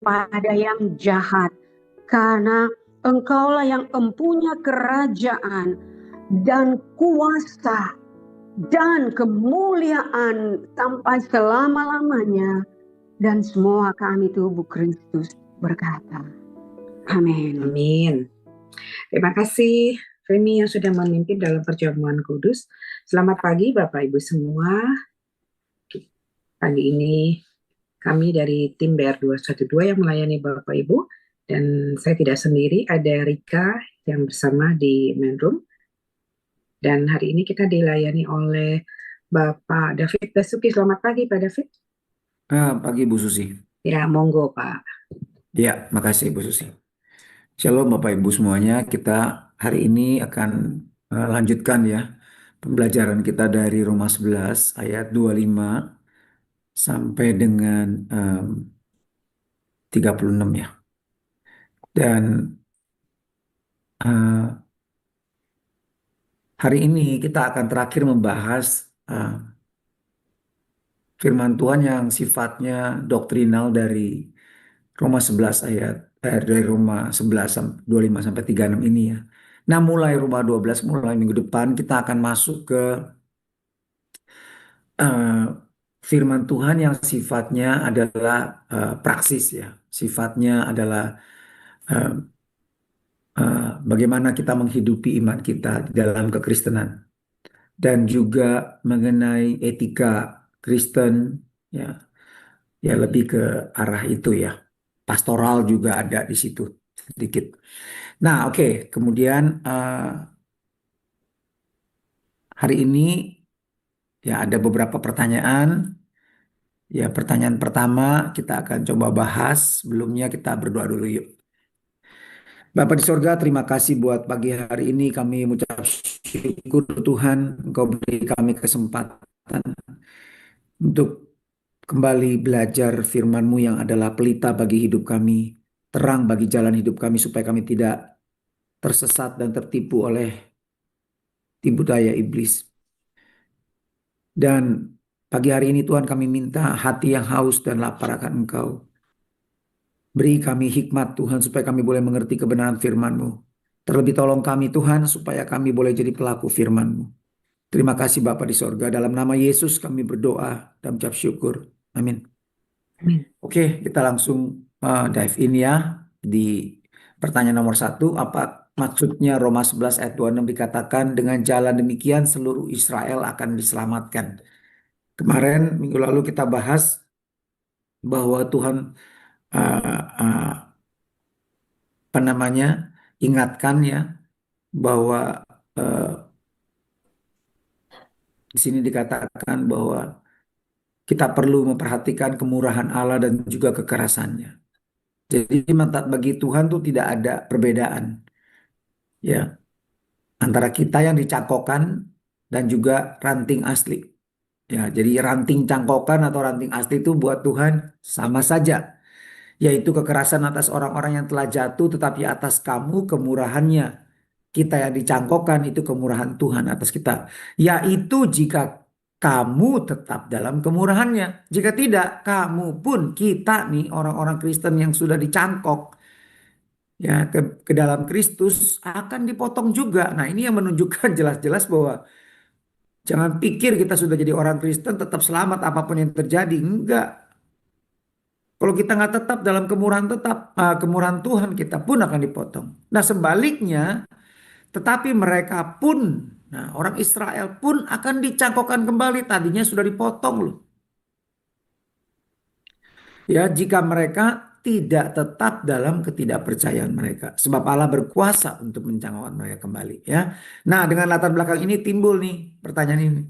kepada yang jahat, karena Engkaulah yang empunya kerajaan dan kuasa dan kemuliaan sampai selama-lamanya. Dan semua kami tubuh Kristus berkata, amin. Amin. Terima kasih Femi yang sudah memimpin dalam perjamuan kudus. Selamat pagi Bapak Ibu semua. Pagi ini kami dari tim BR212 yang melayani Bapak Ibu. Dan saya tidak sendiri, ada Rika yang bersama di main room. Dan hari ini kita dilayani oleh Bapak David Basuki. Selamat pagi Pak David. Pagi Bu Susi. Ya, monggo Pak. Ya, makasih Bu Susi. Shalom Bapak Ibu semuanya. Kita hari ini akan lanjutkan ya pembelajaran kita dari Roma 11 ayat 25 sampai dengan 36 ya. Dan hari ini kita akan terakhir membahas firman Tuhan yang sifatnya doktrinal dari Roma 11 dari Roma 11 25 sampai 36 ini ya. Nah, mulai Roma 12 mulai minggu depan kita akan masuk ke firman Tuhan yang sifatnya adalah praksis ya. Sifatnya adalah bagaimana kita menghidupi iman kita di dalam kekristenan dan juga mengenai etika Kristen ya. Ya lebih ke arah itu ya. Pastoral juga ada di situ sedikit. Nah, oke. Kemudian hari ini ya ada beberapa pertanyaan. Ya, pertanyaan pertama kita akan coba bahas. Sebelumnya kita berdoa dulu yuk. Bapa di sorga, terima kasih buat pagi hari ini. Kami mengucap syukur Tuhan, Engkau beri kami kesempatan untuk kembali belajar firman-Mu yang adalah pelita bagi hidup kami, terang bagi jalan hidup kami supaya kami tidak tersesat dan tertipu oleh tipu daya iblis. Dan pagi hari ini Tuhan kami minta hati yang haus dan lapar akan Engkau. Beri kami hikmat Tuhan supaya kami boleh mengerti kebenaran firman-Mu. Terlebih tolong kami Tuhan supaya kami boleh jadi pelaku firman-Mu. Terima kasih Bapa di sorga. Dalam nama Yesus kami berdoa dan ucap syukur. Amin. Oke, kita langsung dive in ya di pertanyaan nomor 1. Apa maksudnya Roma 11 ayat 26 dikatakan dengan jalan demikian seluruh Israel akan diselamatkan. Kemarin minggu lalu kita bahas bahwa Tuhan ingatkan ya bahwa di sini dikatakan bahwa kita perlu memperhatikan kemurahan Allah dan juga kekerasannya. Jadi bagi Tuhan tuh tidak ada perbedaan ya antara kita yang dicangkokkan dan juga ranting asli. Ya, jadi ranting cangkokan atau ranting asli itu buat Tuhan sama saja, yaitu kekerasan atas orang-orang yang telah jatuh, tetapi atas kamu kemurahannya. Kita yang dicangkokkan itu kemurahan Tuhan atas kita, yaitu jika kamu tetap dalam kemurahannya. Jika tidak, kamu pun kita nih orang-orang Kristen yang sudah dicangkok ya ke dalam Kristus akan dipotong juga. Nah, ini yang menunjukkan jelas-jelas bahwa jangan pikir kita sudah jadi orang Kristen tetap selamat apapun yang terjadi. Enggak. Kalau kita nggak tetap dalam kemurahan Tuhan, kita pun akan dipotong. Nah, sebaliknya, tetapi mereka pun, nah orang Israel pun akan dicangkokkan kembali. Tadinya sudah dipotong loh. Ya, jika mereka tidak tetap dalam ketidakpercayaan mereka. Sebab Allah berkuasa untuk mencangkokkan mereka kembali. Ya. Nah, dengan latar belakang ini timbul nih pertanyaan ini.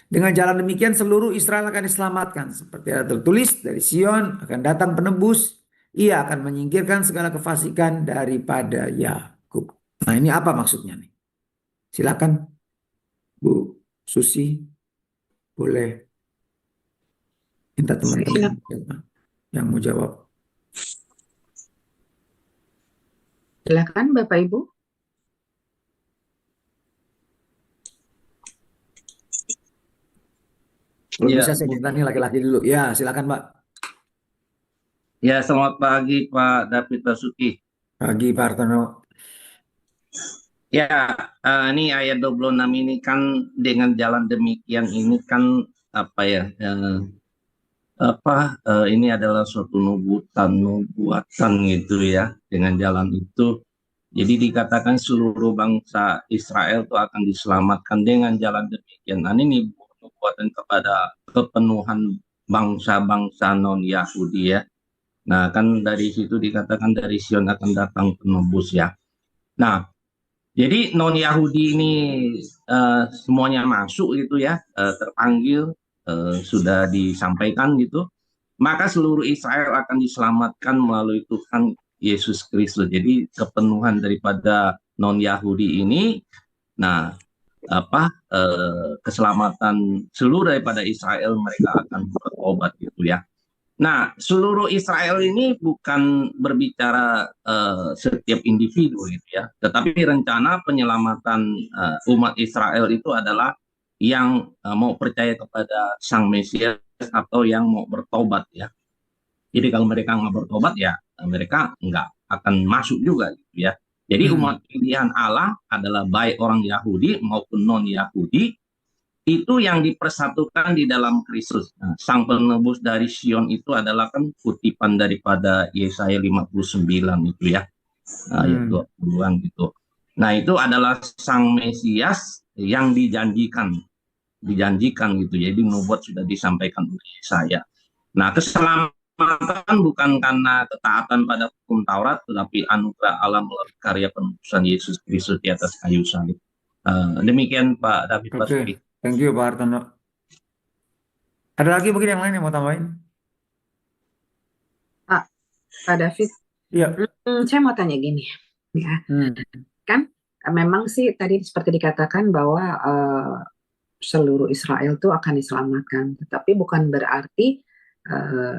Dengan jalan demikian seluruh Israel akan diselamatkan. Seperti ada tertulis dari Sion akan datang penebus. Ia akan menyingkirkan segala kefasikan daripada Yakub. Nah, ini apa maksudnya nih? Silakan Bu Susi, boleh minta teman-teman yang mau jawab. Silakan Bapak Ibu. Kalau bisa saya minta nih laki-laki dulu. Ya, silakan Mbak. Ya, selamat pagi Pak David Basuki. Pagi Pak Hartono. Ya, ini ayat 26 ini kan dengan jalan demikian ini kan apa ya? Ini adalah suatu nubuatan gitu ya dengan jalan itu. Jadi dikatakan seluruh bangsa Israel itu akan diselamatkan dengan jalan demikian. Nah, ini nubuatan kepada kepenuhan bangsa-bangsa non-Yahudi ya. Nah, kan dari situ dikatakan dari Sion akan datang penebus ya. Nah, jadi non-Yahudi ini semuanya masuk gitu ya, terpanggil, sudah disampaikan gitu. Maka seluruh Israel akan diselamatkan melalui Tuhan Yesus Kristus. Jadi kepenuhan daripada non-Yahudi ini, nah keselamatan seluruh daripada Israel mereka akan bertobat gitu ya. Nah, seluruh Israel ini bukan berbicara setiap individu gitu ya, tetapi rencana penyelamatan umat Israel itu adalah yang mau percaya kepada Sang Mesias atau yang mau bertobat ya. Jadi kalau mereka nggak bertobat ya mereka nggak akan masuk juga gitu ya. Jadi Hmm. umat pilihan Allah adalah baik orang Yahudi maupun non-Yahudi itu yang dipersatukan di dalam Kristus. Nah, Sang penebus dari Sion itu adalah kan kutipan daripada Yesaya 59 itu ya, ayat Hmm. 20-an gitu. Nah, itu adalah Sang Mesias yang dijanjikan gitu. Jadi nubuat sudah disampaikan oleh Yesaya. Nah, keselamatan bukan karena ketaatan pada hukum Taurat, tetapi anugerah Allah melalui karya penebusan Yesus Kristus di atas kayu salib. Demikian Pak David Oke, Basuki. thank you Pak Hartono. Ada lagi mungkin yang lain yang mau tambahin? Pak David, Iya. saya mau tanya gini, ya, Hmm. kan memang sih tadi seperti dikatakan bahwa seluruh Israel itu akan diselamatkan, tetapi bukan berarti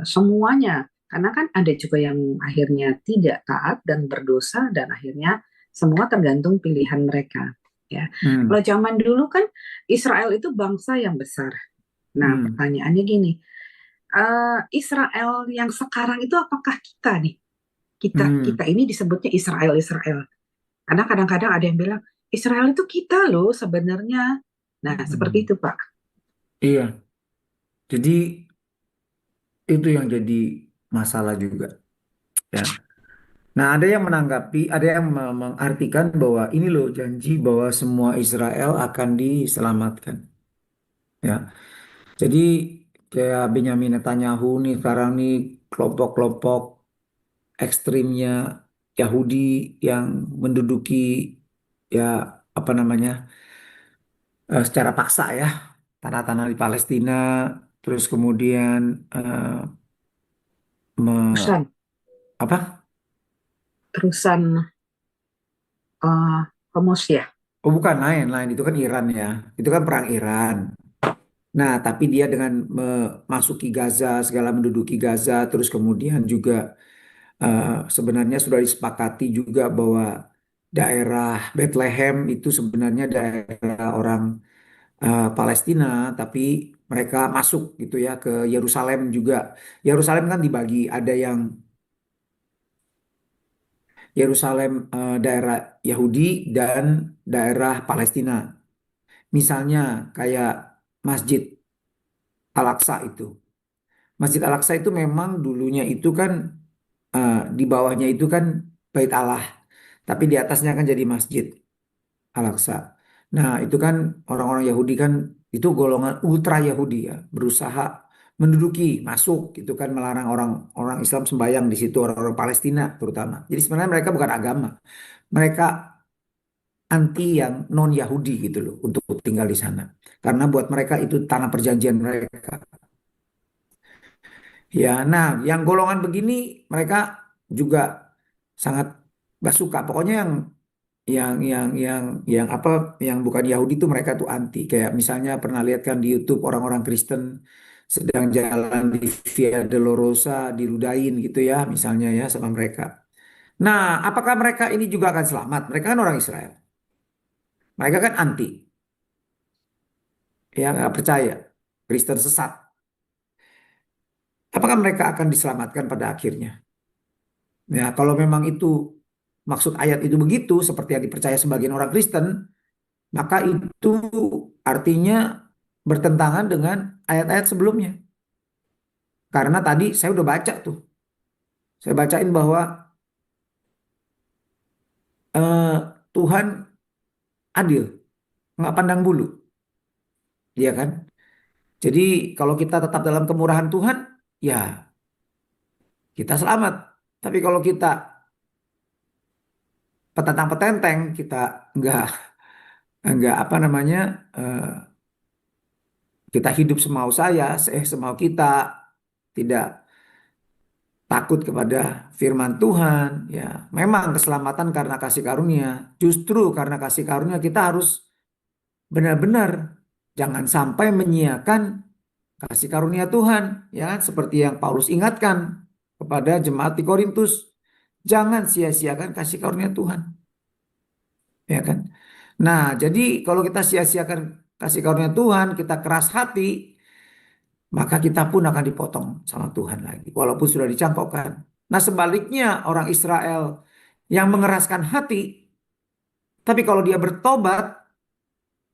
semuanya, karena kan ada juga yang akhirnya tidak taat dan berdosa dan akhirnya semua tergantung pilihan mereka. Ya, Hmm. kalau zaman dulu kan Israel itu bangsa yang besar. Nah, Hmm. pertanyaannya gini, Israel yang sekarang itu apakah kita nih? Kita Hmm. kita ini disebutnya Israel Israel. Karena kadang-kadang ada yang bilang Israel itu kita loh sebenarnya. Nah, seperti Hmm. itu, Pak. Iya. Jadi itu yang jadi masalah juga. Ya. Nah, ada yang menanggapi, ada yang mengartikan bahwa ini loh janji bahwa semua Israel akan diselamatkan. Ya, jadi kayak Benyamin Netanyahu nih sekarang nih kelompok-kelompok ekstrimnya Yahudi yang menduduki ya apa namanya secara paksa ya tanah-tanah di Palestina, terus kemudian eh, me- Terusan, apa? terusan Hamas ya. Oh bukan lain-lain itu kan Iran ya, itu kan perang Iran. Nah, tapi dia dengan memasuki Gaza, segala menduduki Gaza, terus kemudian juga sebenarnya sudah disepakati juga bahwa daerah Bethlehem itu sebenarnya daerah orang Palestina, tapi mereka masuk gitu ya ke Yerusalem juga. Yerusalem kan dibagi, ada yang Yerusalem daerah Yahudi dan daerah Palestina. Misalnya kayak Masjid Al-Aqsa itu. Masjid Al-Aqsa itu memang dulunya itu kan di bawahnya itu kan Bait Allah, tapi di atasnya kan jadi Masjid Al-Aqsa. Nah, itu kan orang-orang Yahudi kan itu golongan ultra Yahudi ya, berusaha menduduki, masuk gitu kan melarang orang-orang Islam sembahyang di situ, orang-orang Palestina terutama. Jadi sebenarnya mereka bukan agama. Mereka anti yang non-Yahudi gitu loh untuk tinggal di sana. Karena buat mereka itu tanah perjanjian mereka. Ya, nah yang golongan begini mereka juga sangat gak suka. Pokoknya yang apa yang bukan Yahudi itu mereka tuh anti. Kayak misalnya pernah lihat kan di YouTube orang-orang Kristen sedang jalan di Via Dolorosa diludahin gitu ya misalnya ya sama mereka. Nah, apakah mereka ini juga akan selamat? Mereka kan orang Israel. Mereka kan anti, ya nggak percaya Kristen sesat. apakah mereka akan diselamatkan pada akhirnya? Ya, kalau memang itu maksud ayat itu begitu, seperti yang dipercaya sebagian orang Kristen, maka itu artinya bertentangan dengan ayat-ayat sebelumnya. Karena tadi saya udah baca tuh, saya bacain bahwa eh, Tuhan adil, nggak pandang bulu, ya kan? Jadi kalau kita tetap dalam kemurahan Tuhan, ya kita selamat. Tapi kalau kita petantang-petenteng, kita nggak apa namanya, eh, kita hidup semau saya, semau kita, tidak takut kepada firman Tuhan, ya memang keselamatan karena kasih karunia. Justru karena kasih karunia kita harus benar-benar jangan sampai menyiakan kasih karunia Tuhan, ya kan? Seperti yang Paulus ingatkan kepada jemaat di Korintus, jangan sia-siakan kasih karunia Tuhan, ya kan? Nah, jadi kalau kita sia-siakan kasih karunia Tuhan, kita keras hati, maka kita pun akan dipotong sama Tuhan lagi, walaupun sudah dicangkokkan. Nah, sebaliknya orang Israel yang mengeraskan hati, tapi kalau dia bertobat,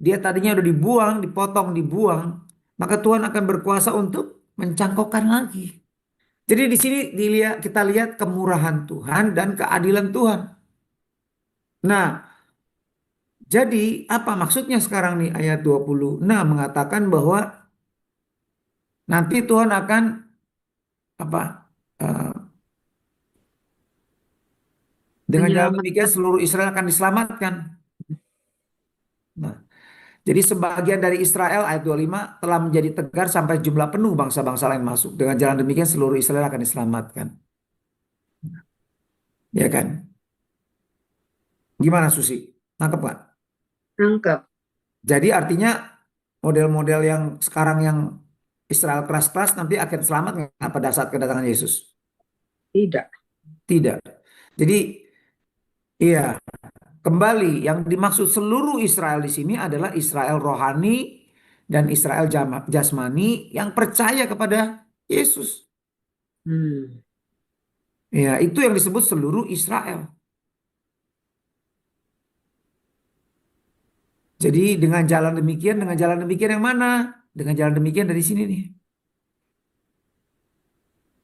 dia tadinya udah dibuang, dipotong, dibuang, maka Tuhan akan berkuasa untuk mencangkokkan lagi. Jadi di sini kita lihat kemurahan Tuhan dan keadilan Tuhan. Nah, jadi apa maksudnya sekarang nih ayat 26 mengatakan bahwa nanti Tuhan akan apa? eh, Dengan jalan demikian Menyelamatkan. seluruh Israel akan diselamatkan. Nah, jadi sebagian dari Israel ayat 25 telah menjadi tegar sampai jumlah penuh bangsa-bangsa lain masuk. Dengan jalan demikian seluruh Israel akan diselamatkan. Ya kan? Gimana Susi? Nangkep nggak? Nangkep. Jadi artinya model-model yang sekarang yang Israel keras-keras nanti akan selamat nggak pada saat kedatangan Yesus? Tidak. Tidak. Jadi iya, kembali yang dimaksud seluruh Israel di sini adalah Israel rohani dan Israel jasmani yang percaya kepada Yesus. Hmm. Ya, itu yang disebut seluruh Israel. Jadi dengan jalan demikian yang mana? Dengan jalan demikian dari sini nih.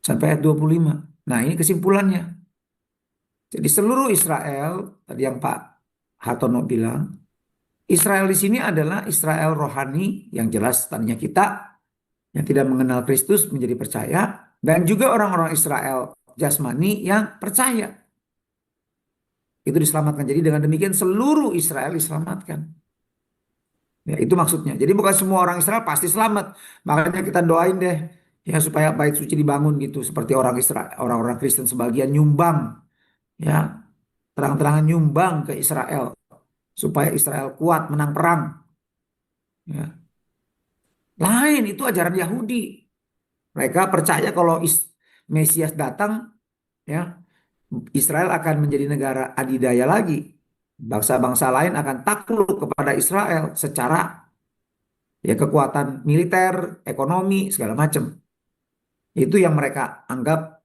Sampai ayat 25. Nah, ini kesimpulannya. Jadi seluruh Israel, tadi yang Pak Hartono bilang, Israel di sini adalah Israel rohani yang jelas tadinya kita yang tidak mengenal Kristus menjadi percaya, dan juga orang-orang Israel jasmani yang percaya. Itu diselamatkan. Jadi dengan demikian seluruh Israel diselamatkan. Ya, itu maksudnya. Jadi bukan semua orang Israel pasti selamat. Makanya kita doain deh ya supaya bait suci dibangun gitu seperti orang Israel, orang-orang Kristen sebagian nyumbang ya, terang-terangan nyumbang ke Israel supaya Israel kuat menang perang. Ya. Lain itu ajaran Yahudi. Mereka percaya kalau Mesias datang ya, Israel akan menjadi negara adidaya lagi. Bangsa-bangsa lain akan takluk kepada Israel secara ya kekuatan militer, ekonomi, segala macam. Itu yang mereka anggap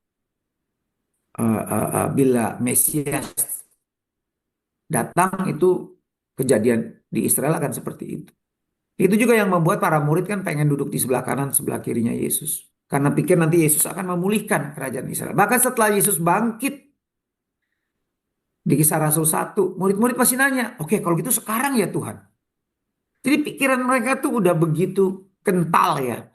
bila Mesias datang itu kejadian di Israel akan seperti itu. Itu juga yang membuat para murid kan pengen duduk di sebelah kanan, sebelah kirinya Yesus. Karena pikir nanti Yesus akan memulihkan kerajaan Israel. Bahkan setelah Yesus bangkit di Kisah Rasul 1, murid-murid pasti nanya, oke kalau gitu sekarang ya Tuhan. Jadi pikiran mereka tuh udah begitu kental ya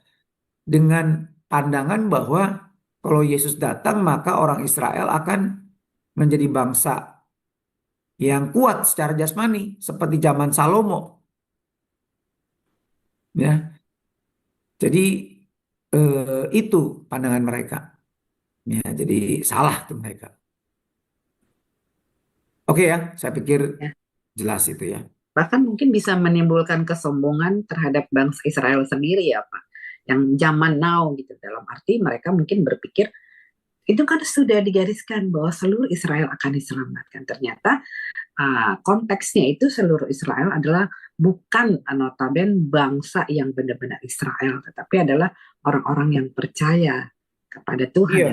dengan pandangan bahwa kalau Yesus datang maka orang Israel akan menjadi bangsa yang kuat secara jasmani seperti zaman Salomo ya. Jadi itu pandangan mereka. Ya, jadi salah tuh mereka. Oke ya, saya pikir Ya. jelas itu ya. Bahkan mungkin bisa menimbulkan kesombongan terhadap bangsa Israel sendiri ya Pak. Yang zaman now gitu. Dalam arti mereka mungkin berpikir itu kan sudah digariskan bahwa seluruh Israel akan diselamatkan. Ternyata konteksnya itu seluruh Israel adalah bukan notaben bangsa yang benar-benar Israel, tetapi adalah orang-orang yang percaya kepada Tuhan Iya,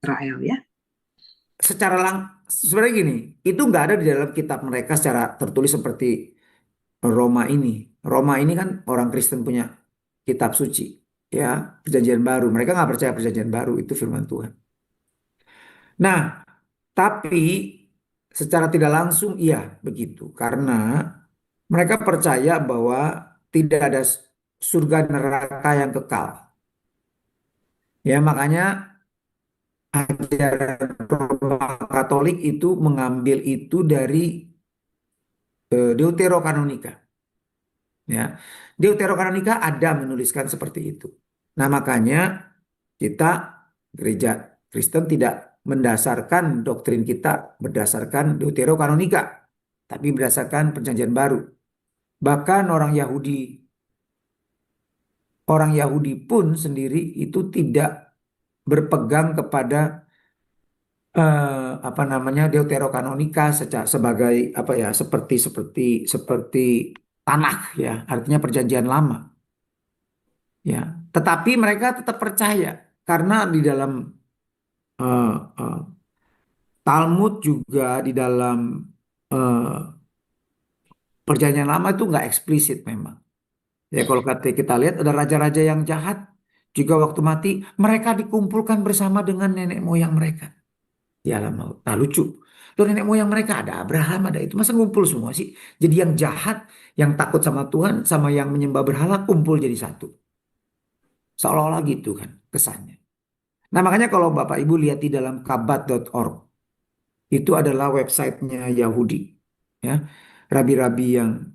Israel ya. sebenarnya gini, itu nggak ada di dalam kitab mereka secara tertulis seperti Roma ini. Roma ini kan orang Kristen punya kitab suci, ya, perjanjian baru. Mereka nggak percaya perjanjian baru itu firman Tuhan. Nah, tapi secara tidak langsung iya begitu, karena mereka percaya bahwa tidak ada surga neraka yang kekal. Ya, makanya ajaran Roma Katolik itu mengambil itu dari Deuterokanonika. Ya, Deuterokanonika ada menuliskan seperti itu. Nah, makanya kita gereja Kristen tidak mendasarkan doktrin kita berdasarkan Deuterokanonika, tapi berdasarkan perjanjian baru. Bahkan orang Yahudi pun sendiri itu tidak berpegang kepada apa namanya Deuterokanonika sebagai apa ya seperti tanah ya, artinya perjanjian lama ya. Tetapi mereka tetap percaya karena di dalam eh, eh, Talmud juga di dalam eh, perjanjian lama itu nggak eksplisit memang. Ya kalau kita lihat ada raja-raja yang jahat juga waktu mati mereka dikumpulkan bersama dengan nenek moyang mereka di alam maut. Nah lucu. Loh nenek moyang mereka ada Abraham ada itu masa ngumpul semua sih? Jadi yang jahat, yang takut sama Tuhan sama yang menyembah berhala kumpul jadi satu. Seolah-olah gitu kan kesannya. Nah makanya kalau Bapak Ibu lihat di dalam kabat.org itu adalah websitenya Yahudi. Ya, rabi-rabi yang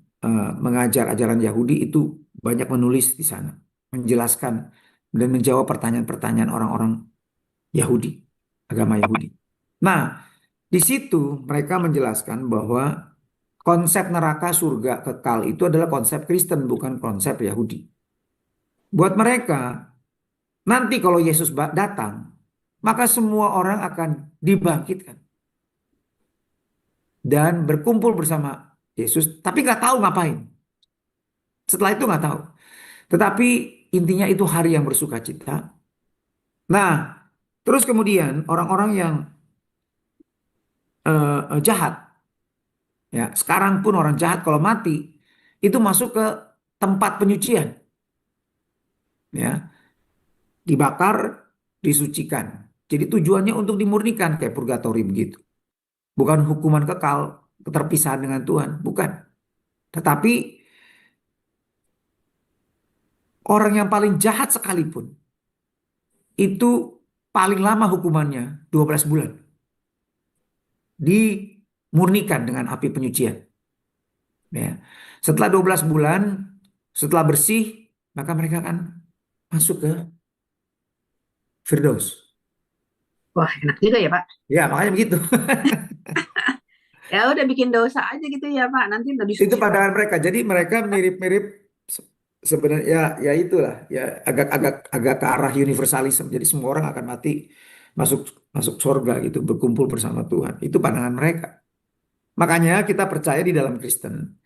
mengajar ajaran Yahudi itu banyak menulis di sana, menjelaskan dan menjawab pertanyaan-pertanyaan orang-orang Yahudi, agama Yahudi. Nah, di situ mereka menjelaskan bahwa konsep neraka surga kekal itu adalah konsep Kristen, bukan konsep Yahudi. Buat mereka, nanti kalau Yesus datang, maka semua orang akan dibangkitkan dan berkumpul bersama Yesus, tapi nggak tahu ngapain. Setelah itu nggak tahu. Tetapi intinya itu hari yang bersuka cita. Nah, terus kemudian orang-orang yang jahat, ya sekarang pun orang jahat kalau mati itu masuk ke tempat penyucian, ya dibakar, disucikan. Jadi tujuannya untuk dimurnikan kayak purgatori begitu. Bukan hukuman kekal, keterpisahan dengan Tuhan, bukan. Tetapi orang yang paling jahat sekalipun itu paling lama hukumannya 12 bulan. Dimurnikan dengan api penyucian. Ya. Setelah 12 bulan, setelah bersih, maka mereka akan masuk ke Firdaus. Wah enak juga ya Pak. Ya, makanya begitu. Ya udah bikin dosa aja gitu ya Pak. Nanti udah Itu disuci. pandangan mereka. Jadi mereka mirip-mirip sebenarnya ya itulah ya agak ke arah universalism. Jadi semua orang akan mati masuk masuk surga gitu, berkumpul bersama Tuhan. Itu pandangan mereka. Makanya kita percaya di dalam Kristen,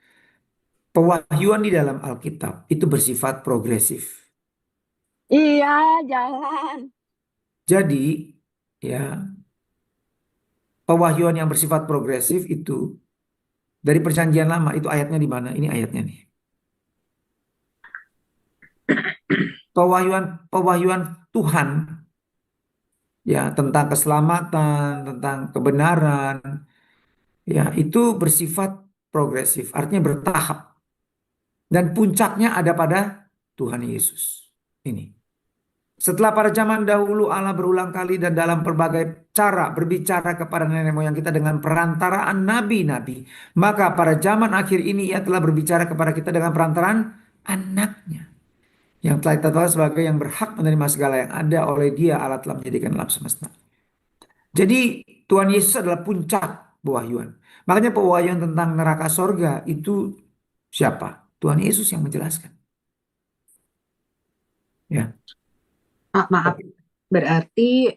pewahyuan di dalam Alkitab itu bersifat progresif. Iya, jalan. Jadi ya pewahyuan yang bersifat progresif itu dari perjanjian lama itu ayatnya di mana? Ini ayatnya nih. Pewahyuan Tuhan ya tentang keselamatan, tentang kebenaran, ya itu bersifat progresif, artinya bertahap. Dan puncaknya ada pada Tuhan Yesus. Ini. Setelah pada zaman dahulu Allah berulang kali dan dalam berbagai cara berbicara kepada nenek moyang kita dengan perantaraan nabi-nabi. Maka pada zaman akhir ini ia telah berbicara kepada kita dengan perantaraan anaknya. Yang telah ditetapkan sebagai yang berhak menerima segala yang ada oleh dia Allah telah menjadikan alam semesta. Jadi Tuhan Yesus adalah puncak pewahyuan. Makanya pewahyuan tentang neraka sorga itu siapa? Tuhan Yesus yang menjelaskan. Ya. Maaf, berarti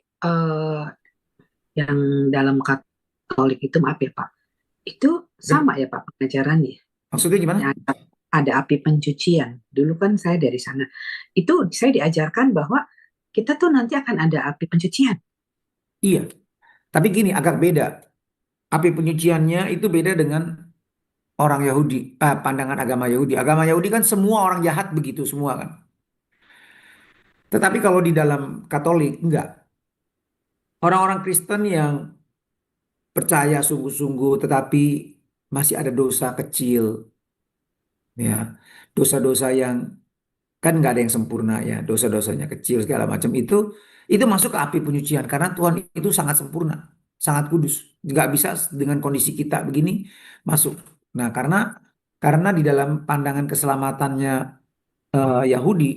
yang dalam Katolik itu maaf ya Pak, itu sama ya Pak pengajarannya. Maksudnya gimana? Ada api pencucian. Dulu kan saya dari sana. Itu saya diajarkan bahwa kita tuh nanti akan ada api pencucian. Iya, tapi gini agak beda. Api penyuciannya itu beda dengan orang Yahudi, pandangan agama Yahudi. Agama Yahudi kan semua orang jahat begitu semua kan. Tetapi kalau di dalam Katolik enggak. Orang-orang Kristen yang percaya sungguh-sungguh tetapi masih ada dosa kecil, ya, dosa-dosa yang kan nggak ada yang sempurna ya, dosa-dosanya kecil segala macam itu masuk ke api penyucian karena Tuhan itu sangat sempurna, sangat kudus, nggak bisa dengan kondisi kita begini masuk. Nah, karena di dalam pandangan keselamatannya Yahudi,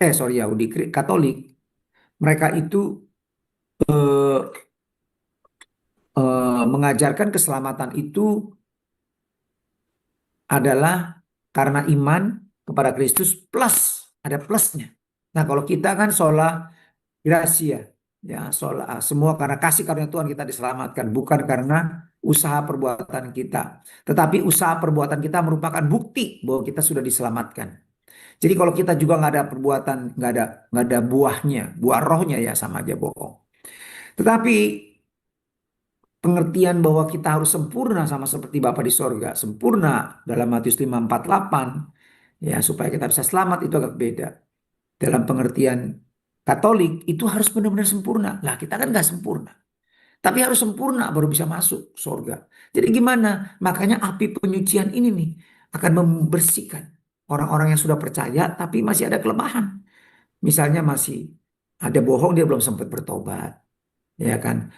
Yahudi Katolik, mereka itu mengajarkan keselamatan itu adalah karena iman kepada Kristus plus ada plusnya. Nah, kalau kita kan sola gracia, ya sola semua karena kasih karunia Tuhan kita diselamatkan, bukan karena usaha perbuatan kita. Tetapi usaha perbuatan kita merupakan bukti bahwa kita sudah diselamatkan. Jadi kalau kita juga nggak ada perbuatan, nggak ada buahnya, buah rohnya ya sama aja bohong. Tetapi pengertian bahwa kita harus sempurna sama seperti Bapa di sorga, sempurna dalam Matius 5:48, ya supaya kita bisa selamat itu agak beda. Dalam pengertian Katolik itu harus benar-benar sempurna. Lah kita kan nggak sempurna. Tapi harus sempurna baru bisa masuk sorga. Jadi gimana? Makanya api penyucian ini nih akan membersihkan orang-orang yang sudah percaya tapi masih ada kelemahan. Misalnya masih ada bohong dia belum sempat bertobat. Ya kan?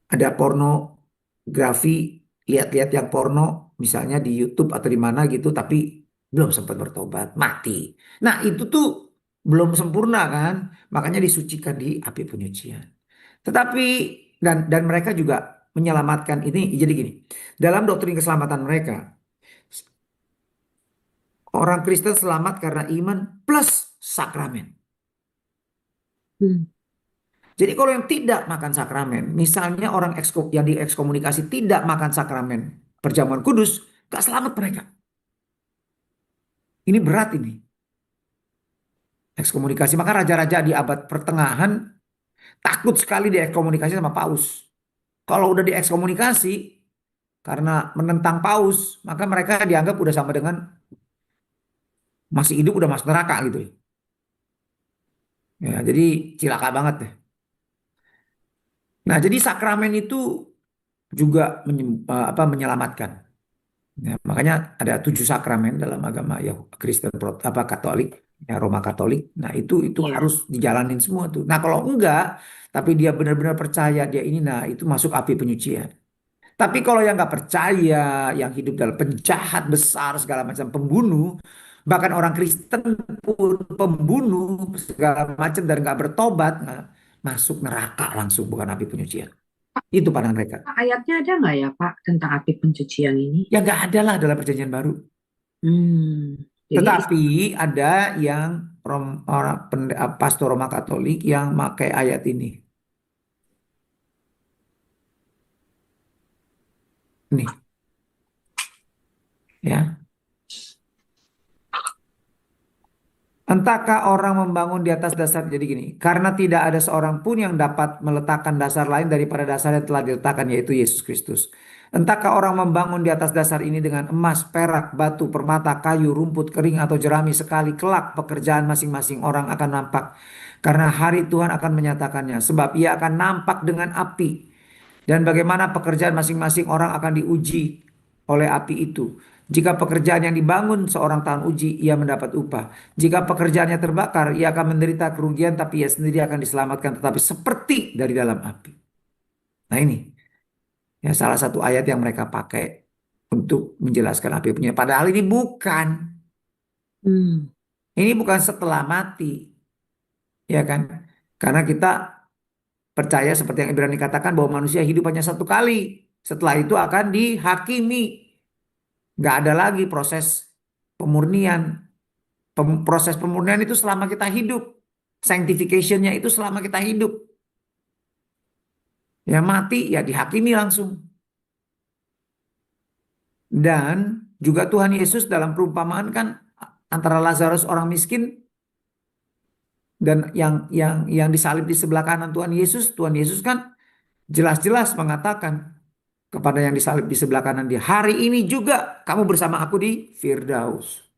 Ada pornografi, lihat-lihat yang porno misalnya di YouTube atau di mana gitu tapi belum sempat bertobat, mati. Nah, itu tuh belum sempurna kan? Makanya disucikan di api penyucian. Tetapi dan mereka juga menyelamatkan ini jadi gini. Dalam doktrin keselamatan mereka, orang Kristen selamat karena iman plus sakramen. Hmm. Jadi kalau yang tidak makan sakramen, misalnya orang yang diekskomunikasi tidak makan sakramen perjamuan kudus, gak selamat mereka. Ini berat ini. Ekskomunikasi. Maka raja-raja di abad pertengahan takut sekali diekskomunikasi sama paus. Kalau udah diekskomunikasi karena menentang paus, maka mereka dianggap udah sama dengan masih hidup udah masuk neraka gitu. Ya, jadi cilaka banget deh. Nah, jadi sakramen itu juga menyelamatkan. Ya, makanya ada 7 sakramen dalam agama ya Kristen Katolik, ya Roma Katolik. Nah itu Iya. harus dijalanin semua tuh. Nah kalau enggak, tapi dia benar-benar percaya dia ini, nah itu masuk api penyucian. Tapi kalau yang nggak percaya, yang hidup dalam penjahat besar segala macam pembunuh, bahkan orang Kristen pun pembunuh segala macam dan nggak bertobat, nah, masuk neraka langsung bukan api penyucian. Itu pandangan mereka. Ayatnya ada nggak ya Pak tentang api pencucian ini? Ya nggak ada lah dalam perjanjian baru. Jadi Tetapi ada yang pastor Roma Katolik yang pakai ayat ini. Nih, ya. Entahkah orang membangun di atas dasar jadi gini, karena tidak ada seorang pun yang dapat meletakkan dasar lain daripada dasar yang telah diletakkan yaitu Yesus Kristus. Entahkah orang membangun di atas dasar ini dengan emas, perak, batu, permata, kayu, rumput kering atau jerami sekali kelak pekerjaan masing-masing orang akan nampak. Karena hari Tuhan akan menyatakannya sebab ia akan nampak dengan api. Dan bagaimana pekerjaan masing-masing orang akan diuji oleh api itu. Jika pekerjaan yang dibangun seorang tahan uji, ia mendapat upah. Jika pekerjaannya terbakar, ia akan menderita kerugian, tapi ia sendiri akan diselamatkan, tetapi seperti dari dalam api. Nah ini, ya salah satu ayat yang mereka pakai untuk menjelaskan api punya. Padahal ini bukan. Ini bukan setelah mati. Ya kan? Karena kita percaya seperti yang Ibrani katakan bahwa manusia hidup hanya satu kali. Setelah itu akan dihakimi. Nggak ada lagi proses pemurnian. Proses pemurnian itu selama kita hidup. Sanctification-nya itu selama kita hidup. Ya mati, ya dihakimi langsung. Dan juga Tuhan Yesus dalam perumpamaan kan antara Lazarus orang miskin Dan yang disalib di sebelah kanan Tuhan Yesus kan jelas-jelas mengatakan kepada yang disalib di sebelah kanan dia, hari ini juga kamu bersama aku di Firdaus.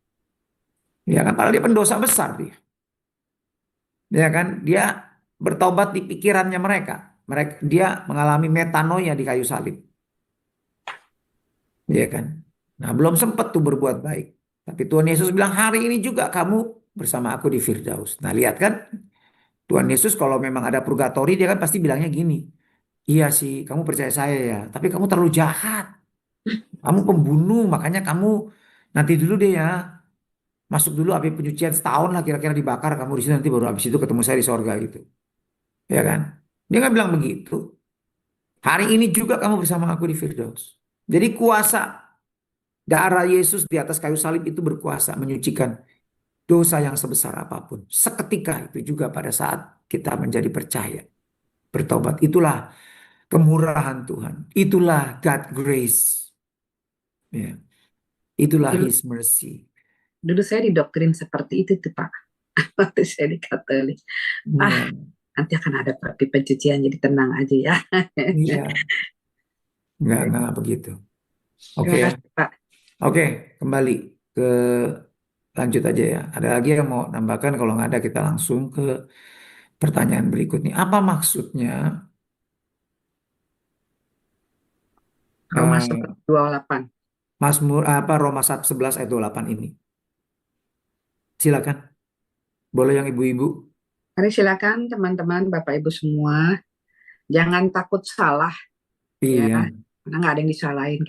Ya kan, padahal dia pendosa besar dia. Ya kan, dia bertobat di pikirannya mereka. Dia mengalami metanoia di kayu salib. Ya kan. Nah, belum sempat tuh berbuat baik. Tapi Tuhan Yesus bilang hari ini juga kamu bersama aku di Firdaus. Nah, lihat kan, Tuhan Yesus kalau memang ada purgatori dia kan pasti bilangnya gini. Iya sih, kamu percaya saya ya, tapi kamu terlalu jahat. Kamu pembunuh, makanya kamu nanti dulu deh ya. Masuk dulu api penyucian setahun lah kira-kira dibakar kamu di sini, nanti baru habis itu ketemu saya di sorga gitu. Ya kan? Dia nggak bilang begitu. Hari ini juga kamu bersama aku di Firdaus. Jadi kuasa darah Yesus di atas kayu salib itu berkuasa menyucikan dosa yang sebesar apapun. Seketika itu juga pada saat kita menjadi percaya, bertobat. Itulah kemurahan Tuhan. Itulah God grace. Ya. Itulah Dulu, His mercy. dulu saya didoktrin seperti itu tuh Pak. Waktu saya di Katolik. Ah, Ya, nanti akan ada api pencucian, jadi tenang aja ya. iya, nggak begitu. Oke Terima ya. kasih Pak. Oke, kembali ke lanjut aja ya. Ada lagi yang mau nambahkan? Kalau nggak ada, kita langsung ke pertanyaan berikutnya. Apa maksudnya Roma eh, 1:28. Roma 11 ayat 28 ini? Silakan. Boleh yang ibu-ibu? Mari silakan teman-teman, Bapak Ibu semua, jangan takut salah ya, Iya, karena nggak ada yang disalahin.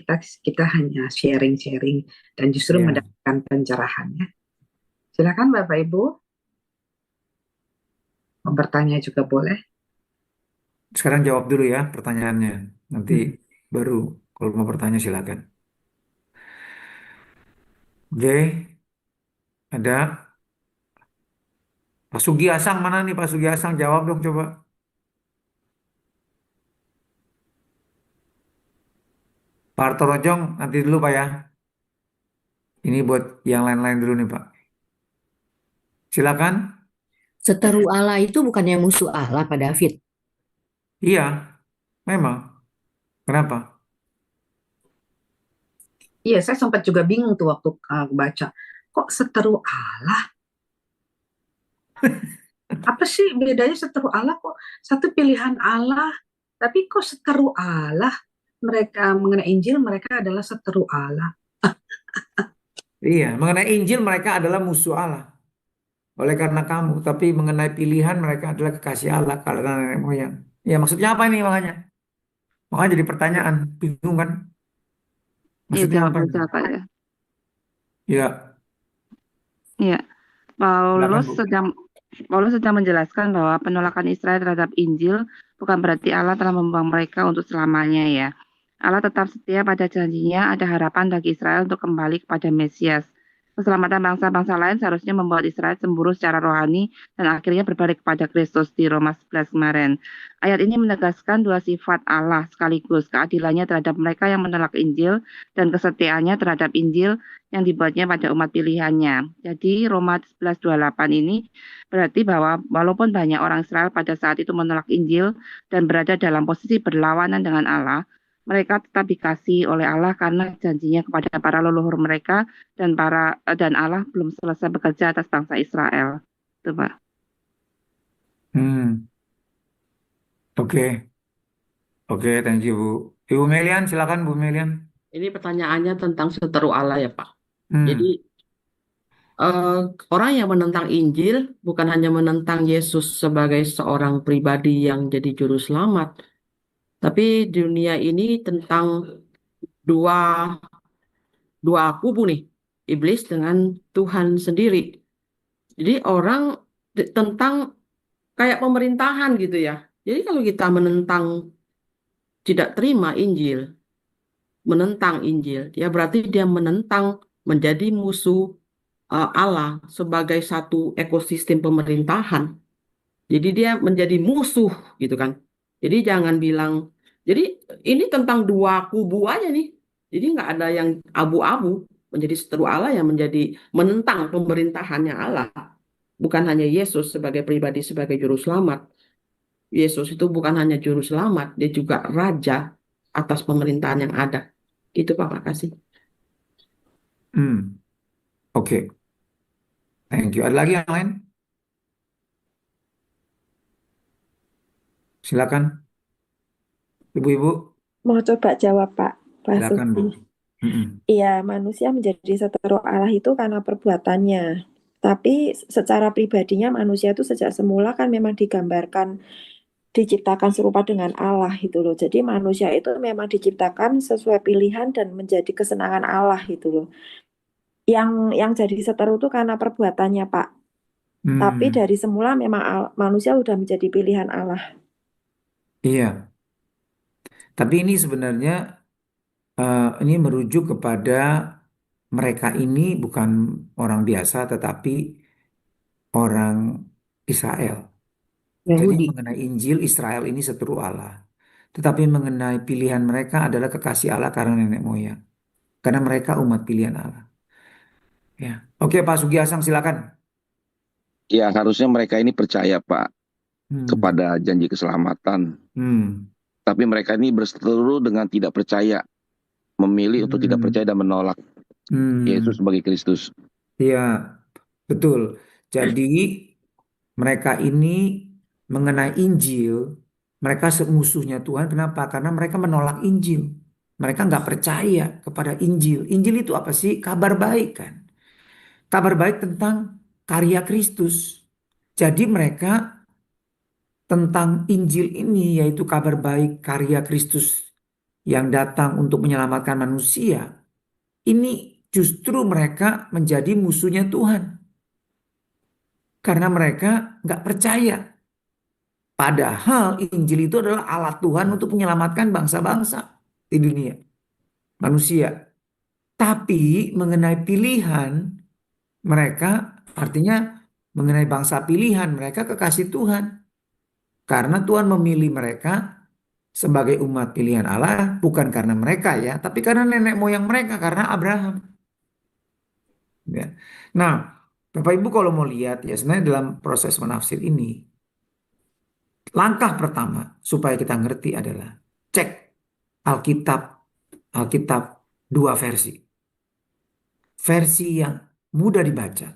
Kita hanya sharing-sharing dan justru iya. mendapatkan pencerahan ya. Silakan Bapak Ibu, mau bertanya juga boleh. Sekarang jawab dulu ya pertanyaannya. Nanti baru kalau mau bertanya silakan. Oke, ada Pak Sugi Asang mana nih Pak Sugi Asang? Jawab dong coba. Pak Harto Rojong nanti dulu Pak ya. Ini buat yang lain-lain dulu nih Pak. Silakan. Seteru Allah itu bukannya musuh Allah, Pak David. Iya, memang. Kenapa? Iya, saya sempat juga bingung tuh waktu baca, kok seteru Allah? Apa sih bedanya seteru Allah, kok satu pilihan Allah, tapi kok seteru Allah? Mereka mengenai Injil, mereka adalah seteru Allah. Iya, mengenai Injil mereka adalah musuh Allah. Oleh karena kamu, tapi mengenai pilihan mereka adalah kekasih Allah karena nenek moyang. Ya maksudnya apa ini makanya? Makanya jadi pertanyaan, bingung kan? Iya, Maksudnya jawab apa ini? aja Pak ya. Ya, Iya, silakan Paulus Bu. sedang Paulus sedang menjelaskan bahwa penolakan Israel terhadap Injil bukan berarti Allah telah membuang mereka untuk selamanya ya. Allah tetap setia pada janjinya, ada harapan bagi Israel untuk kembali kepada Mesias. Keselamatan bangsa-bangsa lain seharusnya membuat Israel cemburu secara rohani dan akhirnya berbalik kepada Kristus di Roma 11 kemarin. Ayat ini menegaskan dua sifat Allah sekaligus, keadilannya terhadap mereka yang menolak Injil dan kesetiaannya terhadap Injil yang dibuatnya pada umat pilihannya. Jadi Roma 11:28 ini berarti bahwa walaupun banyak orang Israel pada saat itu menolak Injil dan berada dalam posisi berlawanan dengan Allah, mereka tetap dikasihi oleh Allah karena janjinya kepada para leluhur mereka dan Allah belum selesai bekerja atas bangsa Israel. Itu, Pak. Hmm, oke, oke, thank you Bu. Ibu Melian, silakan Bu Melian. Ini pertanyaannya tentang seteru Allah ya Pak. Jadi Hmm, orang yang menentang Injil bukan hanya menentang Yesus sebagai seorang pribadi yang jadi juru selamat, tapi dunia ini tentang dua dua kubu nih, iblis dengan Tuhan sendiri. Jadi orang tentang kayak pemerintahan gitu ya. Jadi kalau kita menentang tidak terima Injil, menentang Injil, ya berarti dia menentang menjadi musuh Allah sebagai satu ekosistem pemerintahan. Jadi dia menjadi musuh gitu kan. Jadi jangan bilang, jadi ini tentang dua kubu aja nih. Jadi nggak ada yang abu-abu menjadi seteru Allah yang menjadi menentang pemerintahannya Allah. bukan hanya Yesus sebagai pribadi sebagai juru selamat. Yesus itu bukan hanya juru selamat, dia juga raja atas pemerintahan yang ada. Itu Pak, makasih. Hmm, oke. Thank you. Ada lagi yang lain? Silakan, ibu-ibu. Mau coba jawab Pak Silakan, Bu. Basuki. Mm-mm. Iya, manusia menjadi seteru Allah itu karena perbuatannya. Tapi secara pribadinya manusia itu sejak semula kan memang digambarkan, diciptakan serupa dengan Allah gitu loh. Jadi manusia itu memang diciptakan sesuai pilihan dan menjadi kesenangan Allah gitu loh. Yang jadi seteru itu karena perbuatannya Pak. Tapi Hmm, dari semula memang manusia udah menjadi pilihan Allah. iya. Tapi ini sebenarnya ini merujuk kepada mereka ini bukan orang biasa, tetapi orang Israel. Jadi Yahudi. mengenai Injil, Israel ini seteru Allah. Tetapi mengenai pilihan mereka adalah kekasih Allah karena nenek moyang. Karena mereka umat pilihan Allah. Ya. Oke, Pak Sugiasang, silakan. Ya, harusnya mereka ini percaya, Pak, Hmm. kepada janji keselamatan. Hmm. Tapi mereka ini berseteru dengan tidak percaya, memilih untuk tidak Hmm. percaya dan menolak Yesus Hmm. sebagai Kristus. Iya, betul. Jadi mereka ini mengenai Injil, mereka musuhnya Tuhan. Kenapa? Karena mereka menolak Injil. Mereka nggak percaya kepada Injil. Injil itu apa sih? Kabar baik kan? Kabar baik tentang karya Kristus. Jadi mereka tentang Injil ini, yaitu kabar baik karya Kristus yang datang untuk menyelamatkan manusia. Ini justru mereka menjadi musuhnya Tuhan. Karena mereka nggak percaya. Padahal Injil itu adalah alat Tuhan untuk menyelamatkan bangsa-bangsa di dunia, manusia. Tapi mengenai pilihan mereka, artinya mengenai bangsa pilihan, mereka kekasih Tuhan. Karena Tuhan memilih mereka sebagai umat pilihan Allah, bukan karena mereka ya, tapi karena nenek moyang mereka, karena Abraham. Ya. Nah, Bapak Ibu kalau mau lihat ya, sebenarnya dalam proses menafsir ini, langkah pertama supaya kita ngerti adalah cek Alkitab, Alkitab dua versi. Versi yang mudah dibaca,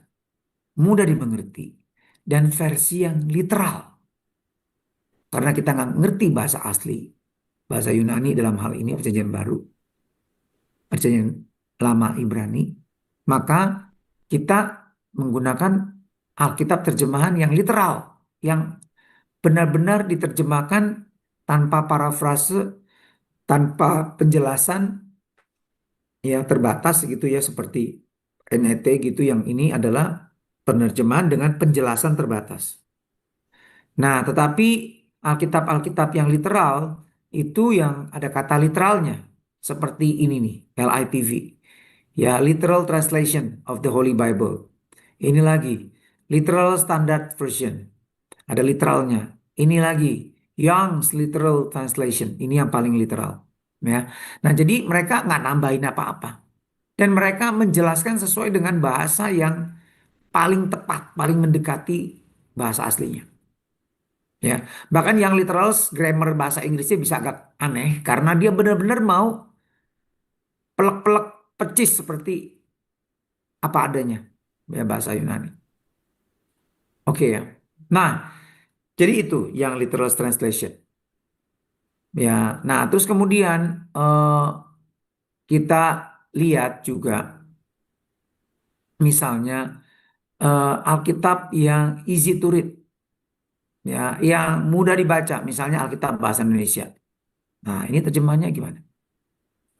mudah dimengerti, dan versi yang literal. Karena kita nggak ngerti bahasa asli, bahasa Yunani dalam hal ini perjanjian baru, perjanjian lama Ibrani, maka kita menggunakan Alkitab terjemahan yang literal, yang benar-benar diterjemahkan tanpa parafrase, tanpa penjelasan ya terbatas gitu ya seperti NET gitu, yang ini adalah penerjemahan dengan penjelasan terbatas. Nah, tetapi Alkitab-Alkitab yang literal itu yang ada kata literalnya seperti ini nih, LITV. Ya, Literal Translation of the Holy Bible. Ini lagi, Literal Standard Version. Ada literalnya. Ini lagi, Young's Literal Translation. Ini yang paling literal. Ya. Nah, jadi mereka nggak nambahin apa-apa. Dan mereka menjelaskan sesuai dengan bahasa yang paling tepat, paling mendekati bahasa aslinya. Ya, bahkan yang literal grammar bahasa Inggrisnya bisa agak aneh karena dia benar-benar mau pelek-pelek pecis seperti apa adanya ya bahasa Yunani. Oke ya. Nah, jadi itu yang literal translation. Ya, nah terus kemudian kita lihat juga misalnya Alkitab yang easy to read, ya, yang mudah dibaca, misalnya Alkitab bahasa Indonesia. Nah, ini terjemahannya gimana?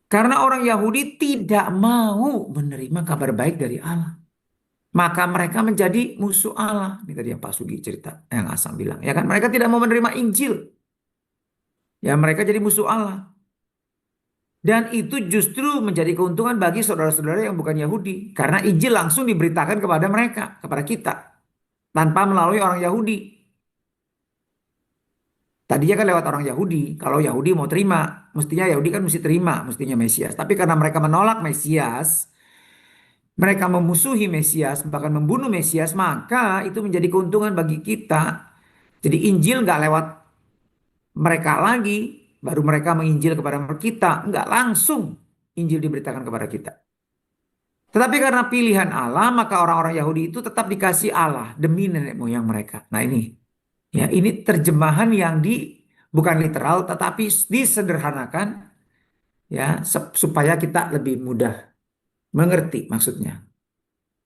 Karena orang Yahudi tidak mau menerima kabar baik dari Allah. Maka mereka menjadi musuh Allah. Ini tadi yang Pak Sugi cerita, yang Asam bilang. Ya kan, mereka tidak mau menerima Injil. Ya, mereka jadi musuh Allah. Dan itu justru menjadi keuntungan bagi saudara-saudara yang bukan Yahudi. Karena Injil langsung diberitakan kepada mereka, kepada kita. Tanpa melalui orang Yahudi. Tadinya kan lewat orang Yahudi. Kalau Yahudi mau terima, mestinya Yahudi kan mesti terima, mestinya Mesias. Tapi karena mereka menolak Mesias, mereka memusuhi Mesias, bahkan membunuh Mesias, maka itu menjadi keuntungan bagi kita. Jadi Injil nggak lewat mereka lagi, baru mereka menginjil kepada kita, nggak langsung Injil diberitakan kepada kita. Tetapi karena pilihan Allah, maka orang-orang Yahudi itu tetap dikasih Allah demi nenek moyang mereka. Nah ini, ya ini terjemahan yang bukan literal, tetapi disederhanakan, ya supaya kita lebih mudah mengerti maksudnya.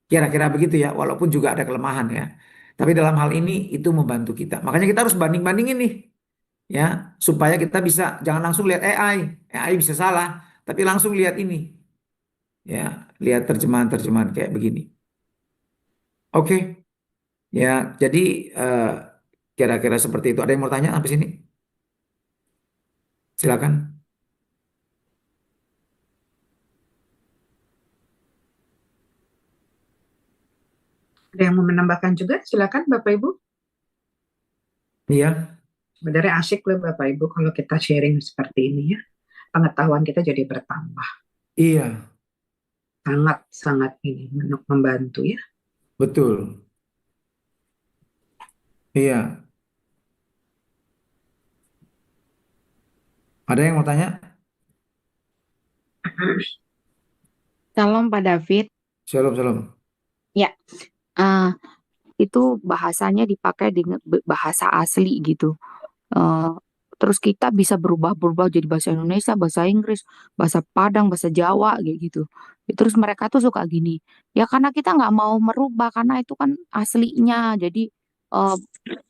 Kira-kira begitu ya, walaupun juga ada kelemahan ya. Tapi dalam hal ini itu membantu kita. Makanya kita harus banding-bandingin nih, ya supaya kita bisa jangan langsung lihat AI bisa salah, tapi langsung lihat ini, ya lihat terjemahan-terjemahan kayak begini. Oke, ya jadi eh, kira-kira seperti itu. Ada yang mau tanya sampai sini? Silakan. Ada yang mau menambahkan juga? Silakan Bapak Ibu. Iya, Sebenarnya asik loh Bapak Ibu kalau kita sharing seperti ini ya. Pengetahuan kita jadi bertambah. iya, Sangat-sangat ini membantu ya. betul. Iya, ada yang mau tanya? Shalom Pak David. Shalom, shalom. Ya, eh, itu bahasanya dipakai dengan bahasa asli gitu. Eh, terus kita bisa berubah-berubah jadi bahasa Indonesia, bahasa Inggris, bahasa Padang, bahasa Jawa kayak gitu. Terus mereka tuh suka gini. Ya karena kita nggak mau merubah karena itu kan aslinya. Jadi eh,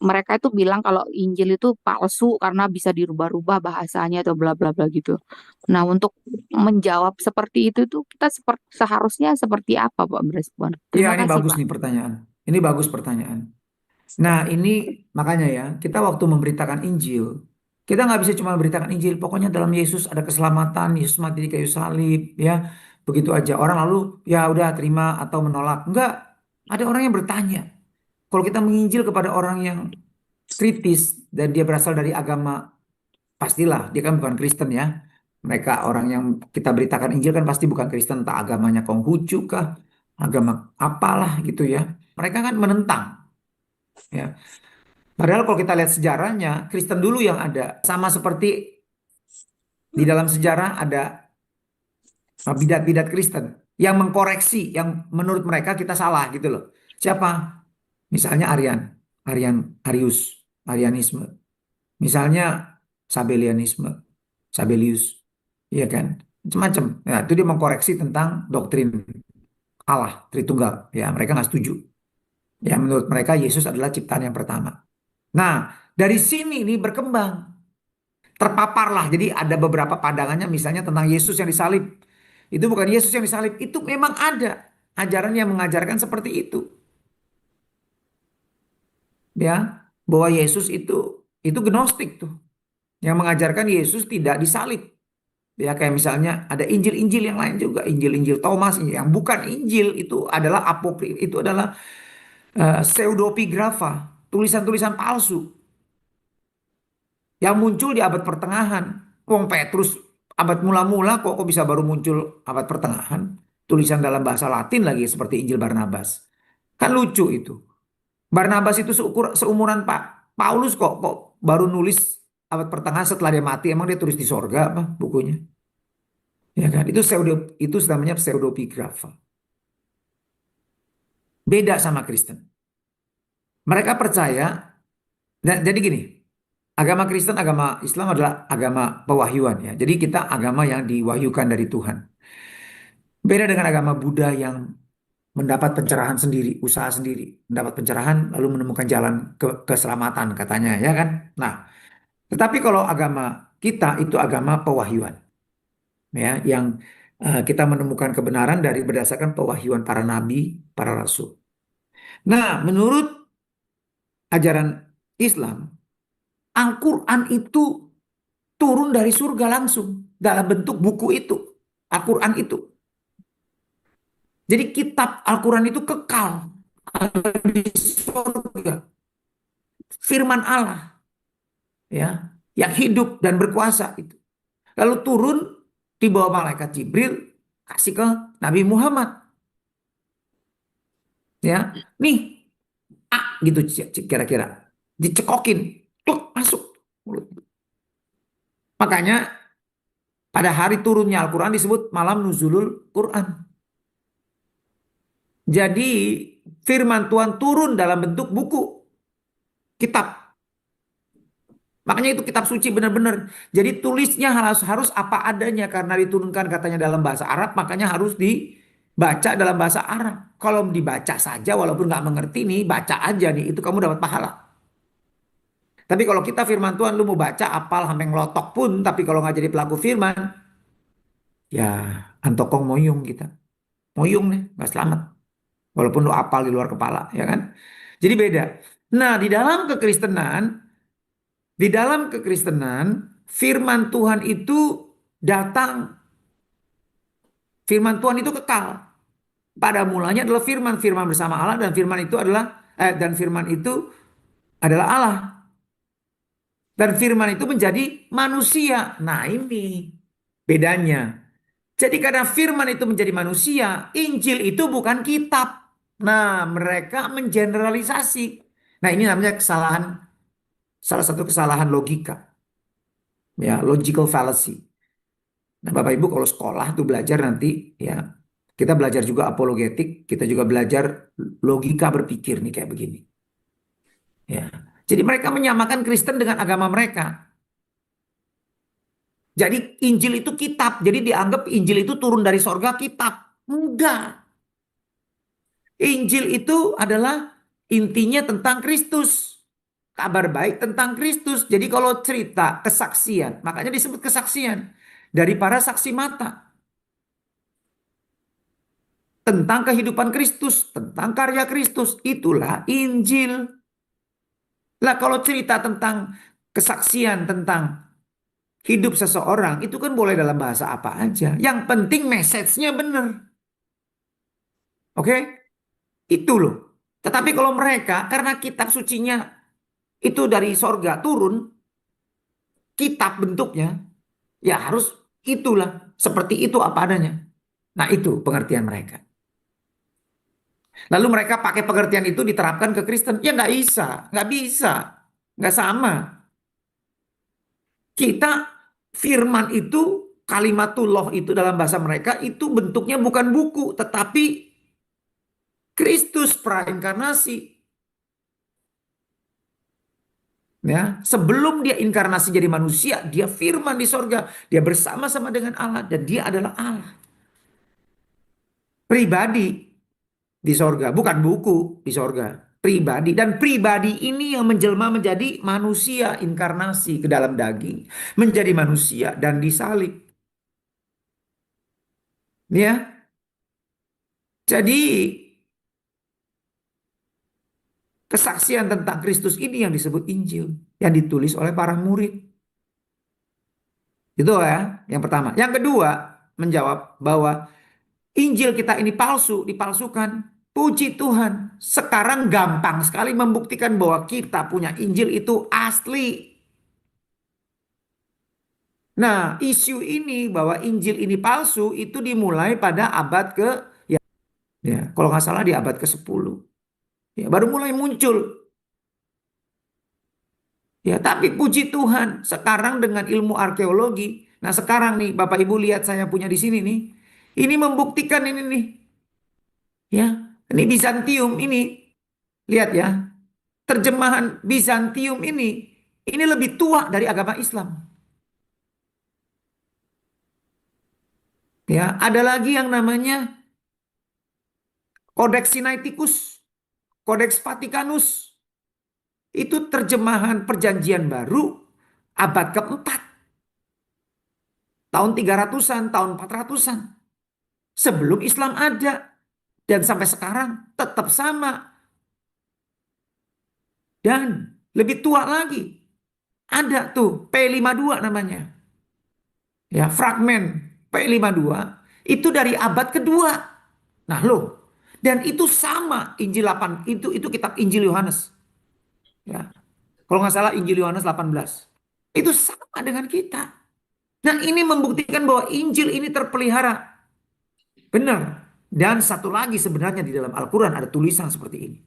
mereka itu bilang kalau Injil itu palsu karena bisa dirubah-rubah bahasanya atau bla bla bla gitu. Nah, untuk menjawab seperti itu tuh kita seharusnya seperti apa Pak berespon? Iya, Terima ini kasih bagus Pak. nih pertanyaan. Ini bagus pertanyaan. Nah, ini makanya ya, kita waktu memberitakan Injil, kita nggak bisa cuma memberitakan Injil. Pokoknya dalam Yesus ada keselamatan, Yesus mati di kayu salib, ya. Begitu aja. Orang lalu, ya udah terima atau menolak. Enggak. Ada orang yang bertanya. Kalau kita menginjil kepada orang yang kritis dan dia berasal dari agama, pastilah dia kan bukan Kristen ya. Mereka orang yang kita beritakan Injil kan pasti bukan Kristen, entah agamanya Konghucu kah, agama apalah gitu ya. Mereka kan menentang, ya. Padahal kalau kita lihat sejarahnya, Kristen dulu yang ada. Sama seperti di dalam sejarah ada bidat-bidat Kristen yang mengkoreksi, yang menurut mereka kita salah gitu loh. Siapa? Misalnya Arius, Arianisme. Misalnya Sabellianisme, Sabellius. Iya kan? Macam-macam. Nah, itu dia mengkoreksi tentang doktrin Allah, Tritunggal. Ya, mereka nggak setuju. Ya, menurut mereka Yesus adalah ciptaan yang pertama. Nah, dari sini ini berkembang. Terpaparlah. Jadi ada beberapa pandangannya misalnya tentang Yesus yang disalib. Itu bukan Yesus yang disalib, itu memang ada ajaran yang mengajarkan seperti itu. Ya, bahwa Yesus itu gnostik tuh. Yang mengajarkan Yesus tidak disalib. Ya kayak misalnya ada Injil-Injil yang lain juga, Injil-Injil Thomas yang bukan Injil itu adalah apokrif, itu adalah pseudepigrafa, tulisan-tulisan palsu yang muncul di abad pertengahan. Wong Petrus abad mula-mula kok bisa baru muncul abad pertengahan. Tulisan dalam bahasa Latin lagi seperti Injil Barnabas. Kan lucu itu. Barnabas itu seumuran Pak Paulus kok baru nulis abad pertengahan setelah dia mati. Emang dia tulis di sorga apa bukunya? Ya kan? Itu namanya pseudepigrafa. Beda sama Kristen. Mereka percaya, jadi gini, agama Kristen, agama Islam adalah agama pewahyuan ya. Jadi kita agama yang diwahyukan dari Tuhan. Beda dengan agama Buddha yang mendapat pencerahan sendiri, usaha sendiri, mendapat pencerahan lalu menemukan jalan keselamatan katanya ya kan. Nah, tetapi kalau agama kita itu agama pewahyuan ya, yang kita menemukan kebenaran dari berdasarkan pewahyuan para nabi, para rasul. Nah, menurut ajaran Islam, Al-Quran itu turun dari surga langsung dalam bentuk buku itu, Al-Quran itu. Jadi kitab Al-Quran itu kekal ada di surga, firman Allah ya, yang hidup dan berkuasa itu. Lalu turun di bawah malaikat Jibril kasih ke Nabi Muhammad. Ya, nih gitu kira-kira dicekokin, tuh masuk mulut. Makanya pada hari turunnya Al-Quran disebut malam nuzulul Quran. Jadi firman Tuhan turun dalam bentuk buku, kitab. Makanya itu kitab suci benar-benar. Jadi tulisnya harus apa adanya karena diturunkan katanya dalam bahasa Arab, makanya harus dibaca dalam bahasa Arab. Kalau dibaca saja walaupun nggak mengerti nih, baca aja nih, itu kamu dapat pahala. Tapi kalau kita firman Tuhan, lu mau baca apal sampai ngelotok pun, tapi kalau nggak jadi pelaku firman, ya antokong moyung kita. Moyung nih, nggak selamat. Walaupun lu apal di luar kepala, ya kan? Jadi beda. Nah, di dalam kekristenan, firman Tuhan itu datang. Firman Tuhan itu kekal. Pada mulanya adalah firman bersama Allah, dan firman itu adalah Allah. Dan firman itu menjadi manusia. Nah, ini bedanya. Jadi karena firman itu menjadi manusia, Injil itu bukan kitab. Nah, mereka mengeneralisasi. Nah, ini namanya salah satu kesalahan logika. Ya, logical fallacy. Nah, Bapak Ibu kalau sekolah tuh belajar nanti, ya, kita belajar juga apologetik, kita juga belajar logika berpikir nih kayak begini. Ya. Jadi mereka menyamakan Kristen dengan agama mereka. Jadi Injil itu kitab, jadi dianggap Injil itu turun dari sorga kitab. Enggak. Injil itu adalah intinya tentang Kristus. Kabar baik tentang Kristus. Jadi kalau cerita kesaksian, makanya disebut kesaksian dari para saksi mata. Tentang kehidupan Kristus, tentang karya Kristus, itulah Injil. Lah kalau cerita tentang kesaksian tentang hidup seseorang, itu kan boleh dalam bahasa apa aja. Yang penting message-nya benar. Oke? Itu loh. Tetapi kalau mereka, karena kitab sucinya itu dari sorga turun, kitab bentuknya, ya harus itulah. Seperti itu apa adanya. Nah itu pengertian mereka. Lalu mereka pakai pengertian itu diterapkan ke Kristen. Ya nggak bisa. Nggak sama. Kita firman itu, kalimatullah itu dalam bahasa mereka itu bentuknya bukan buku, tetapi Kristus prainkarnasi. Ya, sebelum dia inkarnasi jadi manusia, dia firman di sorga, dia bersama-sama dengan Allah dan dia adalah Allah. Pribadi di sorga, bukan buku di sorga, pribadi. Dan pribadi ini yang menjelma menjadi manusia, inkarnasi ke dalam daging, menjadi manusia dan disalib. Ya, jadi kesaksian tentang Kristus ini yang disebut Injil, yang ditulis oleh para murid. Itu ya, yang pertama. Yang kedua, menjawab bahwa Injil kita ini palsu, dipalsukan. Puji Tuhan, sekarang gampang sekali membuktikan bahwa kita punya Injil itu asli. Nah, isu ini bahwa Injil ini palsu itu dimulai pada abad kalau nggak salah di abad ke-10. Ya, baru mulai muncul. Ya, tapi puji Tuhan, sekarang dengan ilmu arkeologi, nah sekarang nih Bapak Ibu lihat saya punya di sini nih, ini membuktikan ini nih. Ya, ini Bizantium ini. Lihat ya. Terjemahan Bizantium ini lebih tua dari agama Islam. Ya, ada lagi yang namanya Codex Sinaiticus, Codex Vaticanus. Itu terjemahan perjanjian baru abad ke-4. Tahun 300-an, tahun 400-an. Sebelum Islam ada. Dan sampai sekarang tetap sama. Dan lebih tua lagi. Ada tuh P52 namanya. Ya, fragmen P52 itu dari abad kedua. Nah, loh. Dan itu sama Injil 8 itu kitab Injil Yohanes. Ya. Kalau nggak salah Injil Yohanes 18. Itu sama dengan kita. Nah, ini membuktikan bahwa Injil ini terpelihara. Benar. Dan satu lagi sebenarnya di dalam Al-Quran ada tulisan seperti ini.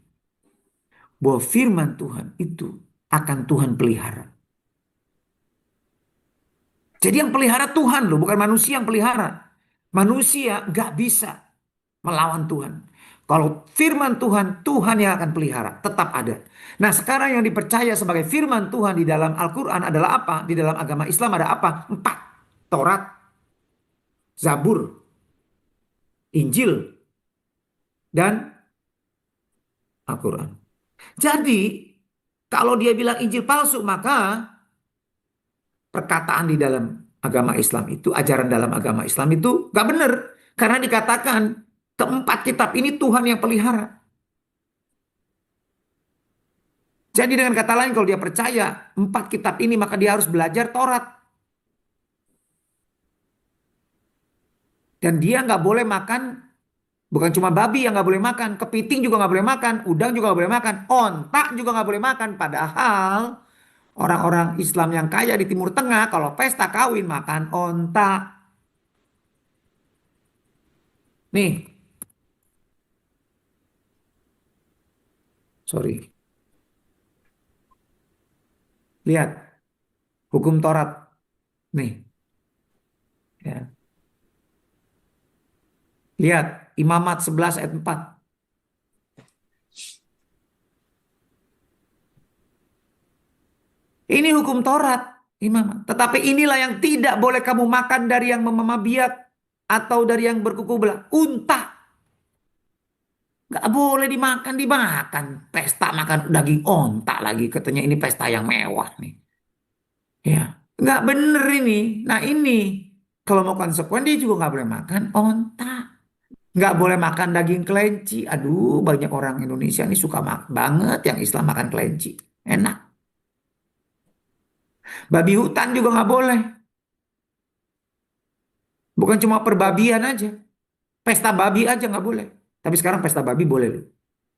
Bahwa firman Tuhan itu akan Tuhan pelihara. Jadi yang pelihara Tuhan loh, bukan manusia yang pelihara. Manusia nggak bisa melawan Tuhan. Kalau firman Tuhan, Tuhan yang akan pelihara, tetap ada. Nah sekarang yang dipercaya sebagai firman Tuhan di dalam Al-Quran adalah apa? Di dalam agama Islam ada apa? 4. Taurat, Zabur, Injil, dan Al-Quran. Jadi kalau dia bilang Injil palsu, maka perkataan di dalam agama Islam itu, ajaran dalam agama Islam itu gak benar. Karena dikatakan keempat kitab ini Tuhan yang pelihara. Jadi dengan kata lain kalau dia percaya 4 kitab ini maka dia harus belajar Taurat. Dan dia gak boleh makan, bukan cuma babi yang gak boleh makan, kepiting juga gak boleh makan, udang juga gak boleh makan, onta juga gak boleh makan. Padahal orang-orang Islam yang kaya di Timur Tengah kalau pesta kawin makan onta. Nih. Sorry. Lihat. Hukum Taurat. Nih. Ya. Lihat. Imamat 11 ayat 4. Ini hukum Taurat. Imamat. Tetapi inilah yang tidak boleh kamu makan dari yang memamah biak atau dari yang berkuku belah. Unta. Gak boleh dimakan. Pesta makan daging onta lagi. Katanya ini pesta yang mewah nih. Ya, gak bener ini. Nah ini, kalau mau konsekuen dia juga gak boleh makan onta. Gak boleh makan daging kelinci. Aduh, banyak orang Indonesia ini suka banget yang Islam makan kelinci. Enak. Babi hutan juga gak boleh. Bukan cuma perbabian aja. Pesta babi aja gak boleh. Tapi sekarang pesta babi boleh loh.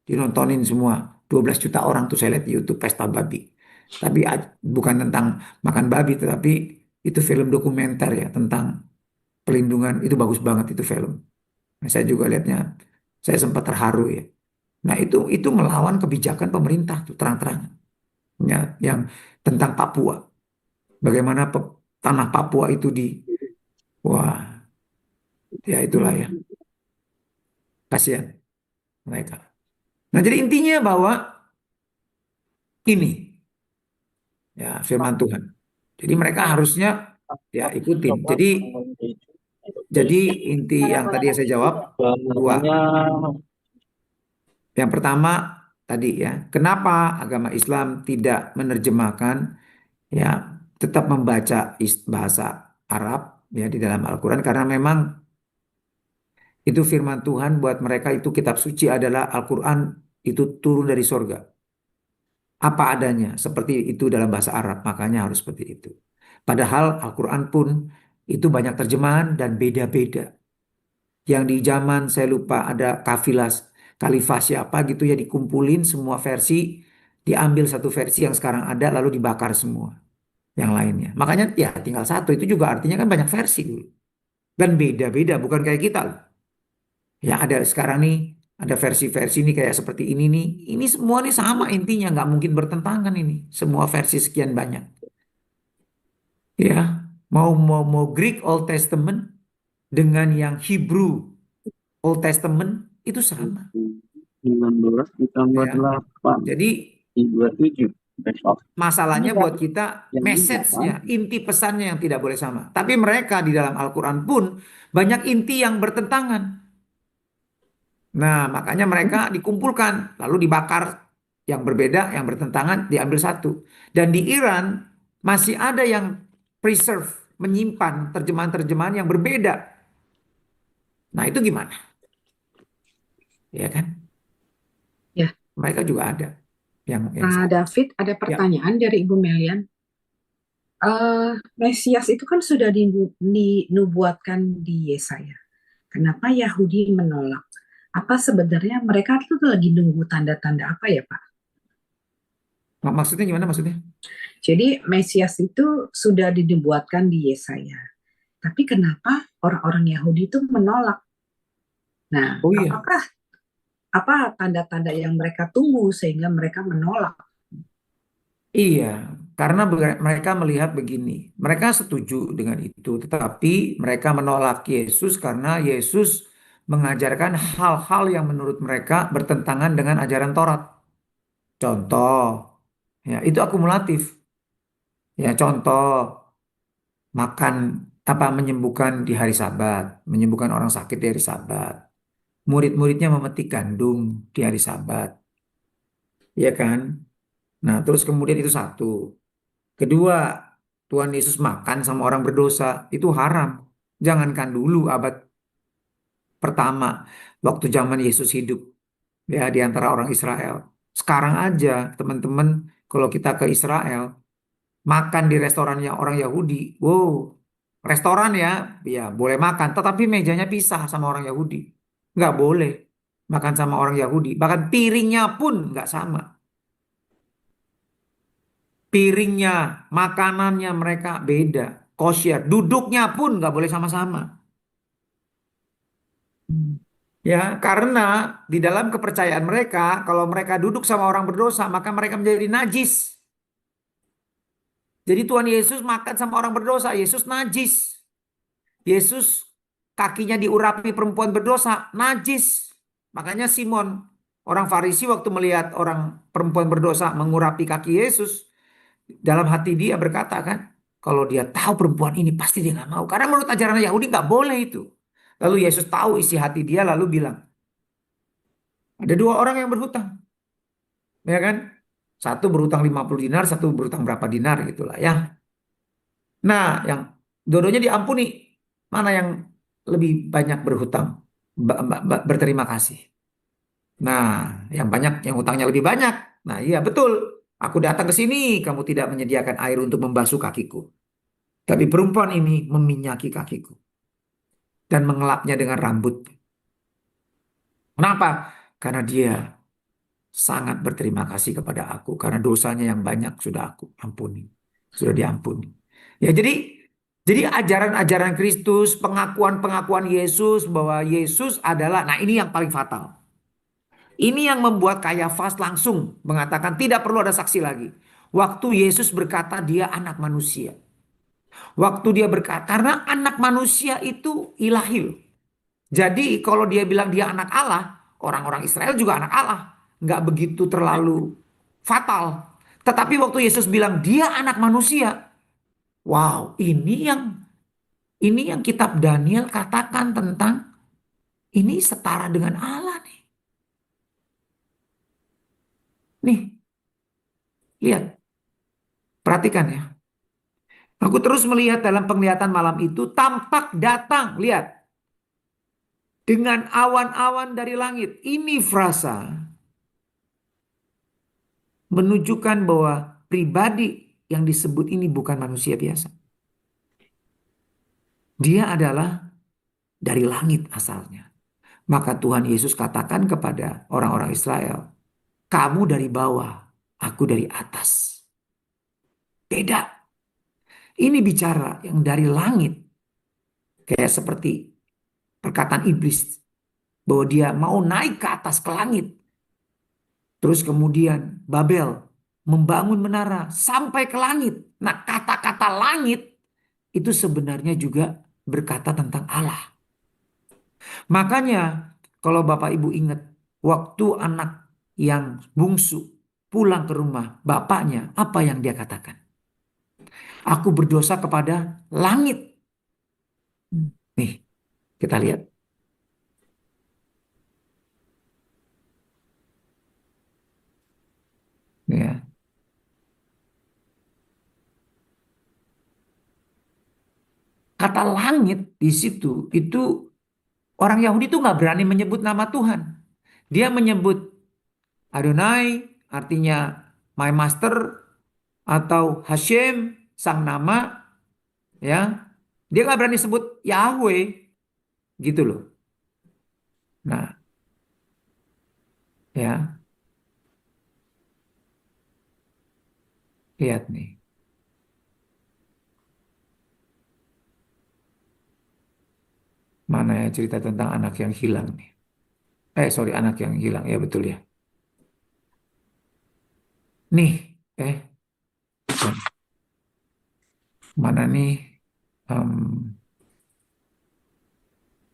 Dinontonin semua. 12 juta orang tuh saya lihat di YouTube pesta babi. Tapi bukan tentang makan babi. Tetapi itu film dokumenter ya. Tentang pelindungan. Itu bagus banget itu film. Nah, saya juga lihatnya. Saya sempat terharu ya. Nah itu melawan kebijakan pemerintah tuh terang-terangan. Ya, yang tentang Papua. Bagaimana tanah Papua itu wah. Ya itulah ya. Kasihan mereka. Nah jadi intinya bahwa ini ya firman Tuhan. Jadi mereka harusnya ya ikutin. Jadi inti yang tadi saya jawab 2. Yang pertama tadi ya, kenapa agama Islam tidak menerjemahkan ya tetap membaca bahasa Arab ya di dalam Al-Quran karena memang itu firman Tuhan buat mereka itu kitab suci adalah Al-Quran itu turun dari sorga. Apa adanya, seperti itu dalam bahasa Arab, makanya harus seperti itu. Padahal Al-Quran pun itu banyak terjemahan dan beda-beda. Yang di zaman saya lupa ada kalifah siapa gitu ya dikumpulin semua versi, diambil satu versi yang sekarang ada lalu dibakar semua yang lainnya. Makanya ya tinggal satu, itu juga artinya kan banyak versi dulu. Dan beda-beda, bukan kayak kita loh. Ya ada sekarang nih, ada versi-versi nih kayak seperti ini nih. Ini semua nih sama intinya, nggak mungkin bertentangan ini. Semua versi sekian banyak. Ya, mau Greek Old Testament dengan yang Hebrew Old Testament itu sama. 19 ditambah Ya. 8 Jadi 27. masalahnya buat kita message-nya, inti pesannya yang tidak boleh sama. Tapi mereka di dalam Al-Quran pun banyak inti yang bertentangan. Nah, makanya mereka dikumpulkan, lalu dibakar yang berbeda, yang bertentangan, diambil satu. Dan di Iran masih ada yang preserve, menyimpan terjemahan-terjemahan yang berbeda. Nah, itu gimana? Ya kan? Ya. Mereka juga ada. David, ada pertanyaan dari Ibu Melian. Mesias itu kan sudah dinubuatkan di Yesaya. Kenapa Yahudi menolak? Apa sebenarnya mereka itu lagi nunggu tanda-tanda apa ya Pak? Maksudnya gimana maksudnya? Jadi Mesias itu sudah dinubuatkan di Yesaya. Tapi kenapa orang-orang Yahudi itu menolak? Nah, Oh iya, apakah apa tanda-tanda yang mereka tunggu sehingga mereka menolak? iya, karena mereka melihat begini, mereka setuju dengan itu, tetapi mereka menolak Yesus karena Yesus mengajarkan hal-hal yang menurut mereka bertentangan dengan ajaran Taurat. Contoh, ya itu akumulatif. Ya contoh, makan apa menyembuhkan di hari Sabat, menyembuhkan orang sakit di hari Sabat. Murid-muridnya memetik gandum di hari Sabat, ya kan? Nah, terus kemudian itu satu. Kedua, Tuhan Yesus makan sama orang berdosa, itu haram. Jangankan dulu abad pertama, waktu zaman Yesus hidup ya di antara orang Israel. Sekarang aja, teman-teman, kalau kita ke Israel, makan di restorannya orang Yahudi, wow, restoran ya, ya boleh makan, tetapi mejanya pisah sama orang Yahudi. Nggak boleh makan sama orang Yahudi, bahkan piringnya pun nggak sama. Piringnya, makanannya mereka beda. Kosher, duduknya pun nggak boleh sama-sama. Ya, karena di dalam kepercayaan mereka, kalau mereka duduk sama orang berdosa, maka mereka menjadi najis. Jadi Tuhan Yesus makan sama orang berdosa, Yesus najis. Yesus kakinya diurapi perempuan berdosa, najis. Makanya Simon, orang Farisi waktu melihat orang perempuan berdosa mengurapi kaki Yesus, dalam hati dia berkata kan, kalau dia tahu perempuan ini pasti dia nggak mau. Karena menurut ajaran Yahudi nggak boleh itu. Lalu Yesus tahu isi hati dia lalu bilang, ada dua orang yang berhutang, ya kan? Satu berhutang 50 dinar, satu berhutang berapa dinar gitulah ya. Nah, yang dua-duanya diampuni. Mana yang lebih banyak berhutang? Berterima kasih. Nah, yang banyak, yang hutangnya lebih banyak. Nah, iya betul. Aku datang ke sini, kamu tidak menyediakan air untuk membasuh kakiku. Tapi perempuan ini meminyaki kakiku dan mengelapnya dengan rambut. Kenapa? Karena dia sangat berterima kasih kepada aku karena dosanya yang banyak sudah aku ampuni, sudah diampuni. Ya, jadi ajaran-ajaran Kristus, pengakuan-pengakuan Yesus bahwa Yesus adalah, nah ini yang paling fatal. Ini yang membuat Kayafas langsung mengatakan tidak perlu ada saksi lagi. Waktu Yesus berkata dia anak manusia. Waktu dia berkata, karena anak manusia itu ilahi. Jadi kalau dia bilang dia anak Allah, orang-orang Israel juga anak Allah. Nggak begitu terlalu fatal. Tetapi waktu Yesus bilang dia anak manusia, wow, ini yang kitab Daniel katakan tentang ini setara dengan Allah nih. Nih, lihat, perhatikan ya. Aku terus melihat dalam penglihatan malam itu tampak datang, lihat, dengan awan-awan dari langit. Ini frasa menunjukkan bahwa pribadi yang disebut ini bukan manusia biasa. Dia adalah dari langit asalnya. Maka Tuhan Yesus katakan kepada orang-orang Israel, kamu dari bawah, aku dari atas. Beda. Ini bicara yang dari langit. Kayak seperti perkataan iblis. Bahwa dia mau naik ke atas ke langit. Terus kemudian Babel membangun menara sampai ke langit. Nah, kata-kata langit itu sebenarnya juga berkata tentang Allah. Makanya kalau Bapak Ibu ingat waktu anak yang bungsu pulang ke rumah bapaknya, apa yang dia katakan? Aku berdosa kepada langit. Nih, kita lihat. Ya. Kata langit di situ itu orang Yahudi itu nggak berani menyebut nama Tuhan. Dia menyebut Adonai, artinya my master, atau Hashem, sang nama, ya. Dia nggak berani sebut Yahweh, gitu loh. Nah, ya, lihat nih. Mana ya cerita tentang anak yang hilang nih. Sorry, anak yang hilang. Ya betul ya. Nih, bukan. Mana nih?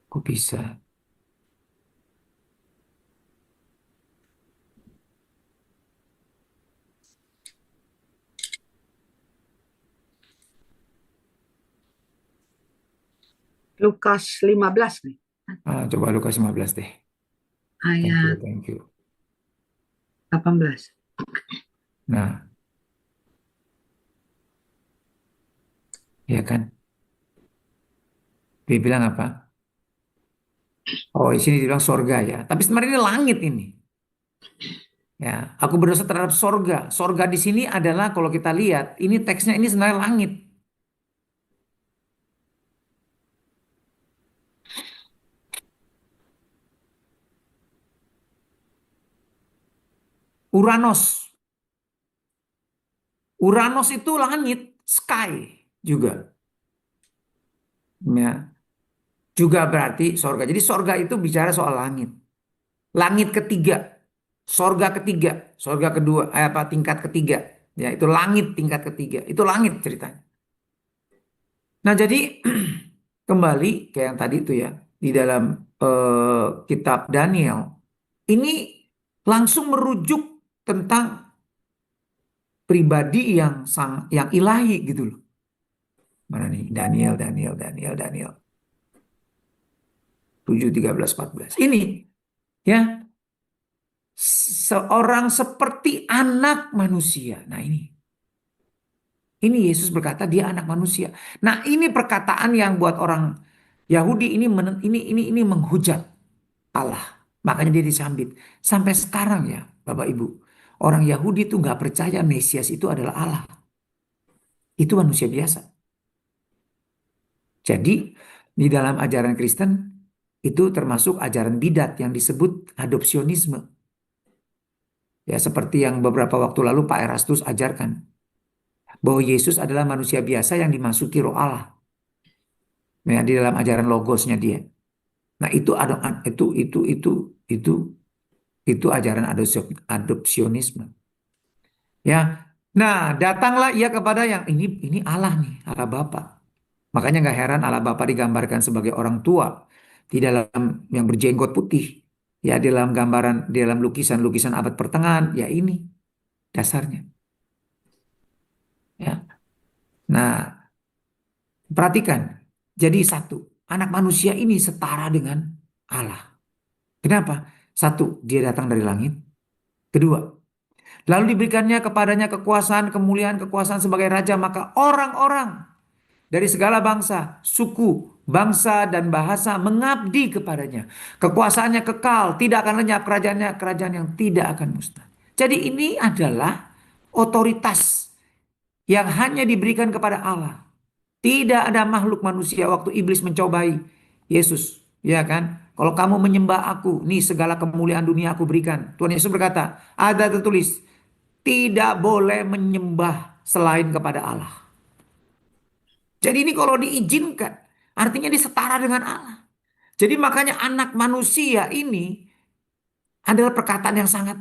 Kok bisa? Lukas 15 nih, Coba Lukas 15 deh. ayat Thank you. 18. Nah, ya kan? Dia bilang apa? Oh, di sini dibilang sorga ya. Tapi sebenarnya ini langit ini. Ya, aku berdosa terhadap sorga. Sorga di sini adalah kalau kita lihat, ini teksnya ini sebenarnya langit. Uranos. Uranos itu langit, sky juga. Ya, juga berarti sorga. Jadi sorga itu bicara soal langit. Langit ketiga, sorga ketiga, sorga kedua, tingkat ketiga. Ya, itu langit tingkat ketiga. Itu langit ceritanya. Nah, jadi kembali ke yang tadi itu ya, di dalam kitab Daniel, ini langsung merujuk tentang pribadi yang ilahi gitu loh. Mana nih? Daniel. 7, 13, 14. Ini ya, seorang seperti anak manusia. Nah, ini Yesus berkata dia anak manusia. Nah, ini perkataan yang buat orang Yahudi ini menghujat Allah. Makanya dia disambit. Sampai sekarang ya, Bapak Ibu, orang Yahudi itu nggak percaya Mesias itu adalah Allah. Itu manusia biasa. Jadi di dalam ajaran Kristen itu termasuk ajaran bidat yang disebut adopsionisme. Ya, seperti yang beberapa waktu lalu Pak Erastus ajarkan. Bahwa Yesus adalah manusia biasa yang dimasuki roh Allah. Ya, di dalam ajaran logosnya dia. Nah, itu ajaran adopsionisme. Ya. Nah, datanglah ia kepada yang ini Allah nih, Allah Bapa. Makanya nggak heran Allah Bapa digambarkan sebagai orang tua di dalam yang berjenggot putih. Ya, di dalam gambaran, di dalam lukisan-lukisan abad pertengahan, ya ini dasarnya. Ya. Nah, perhatikan. Jadi satu, anak manusia ini setara dengan Allah. Kenapa? Satu, dia datang dari langit. Kedua, lalu diberikannya kepadanya kekuasaan, kemuliaan, kekuasaan sebagai raja, maka orang-orang dari segala bangsa, suku, bangsa, dan bahasa mengabdi kepadanya. Kekuasaannya kekal, tidak akan lenyap, kerajaannya kerajaan yang tidak akan musnah. Jadi ini adalah otoritas yang hanya diberikan kepada Allah. Tidak ada makhluk manusia waktu iblis mencobai Yesus. Ya kan? Kalau kamu menyembah aku, nih segala kemuliaan dunia aku berikan. Tuhan Yesus berkata, ada tertulis, tidak boleh menyembah selain kepada Allah. Jadi ini kalau diizinkan, artinya dia setara dengan Allah. Jadi makanya anak manusia ini adalah perkataan yang sangat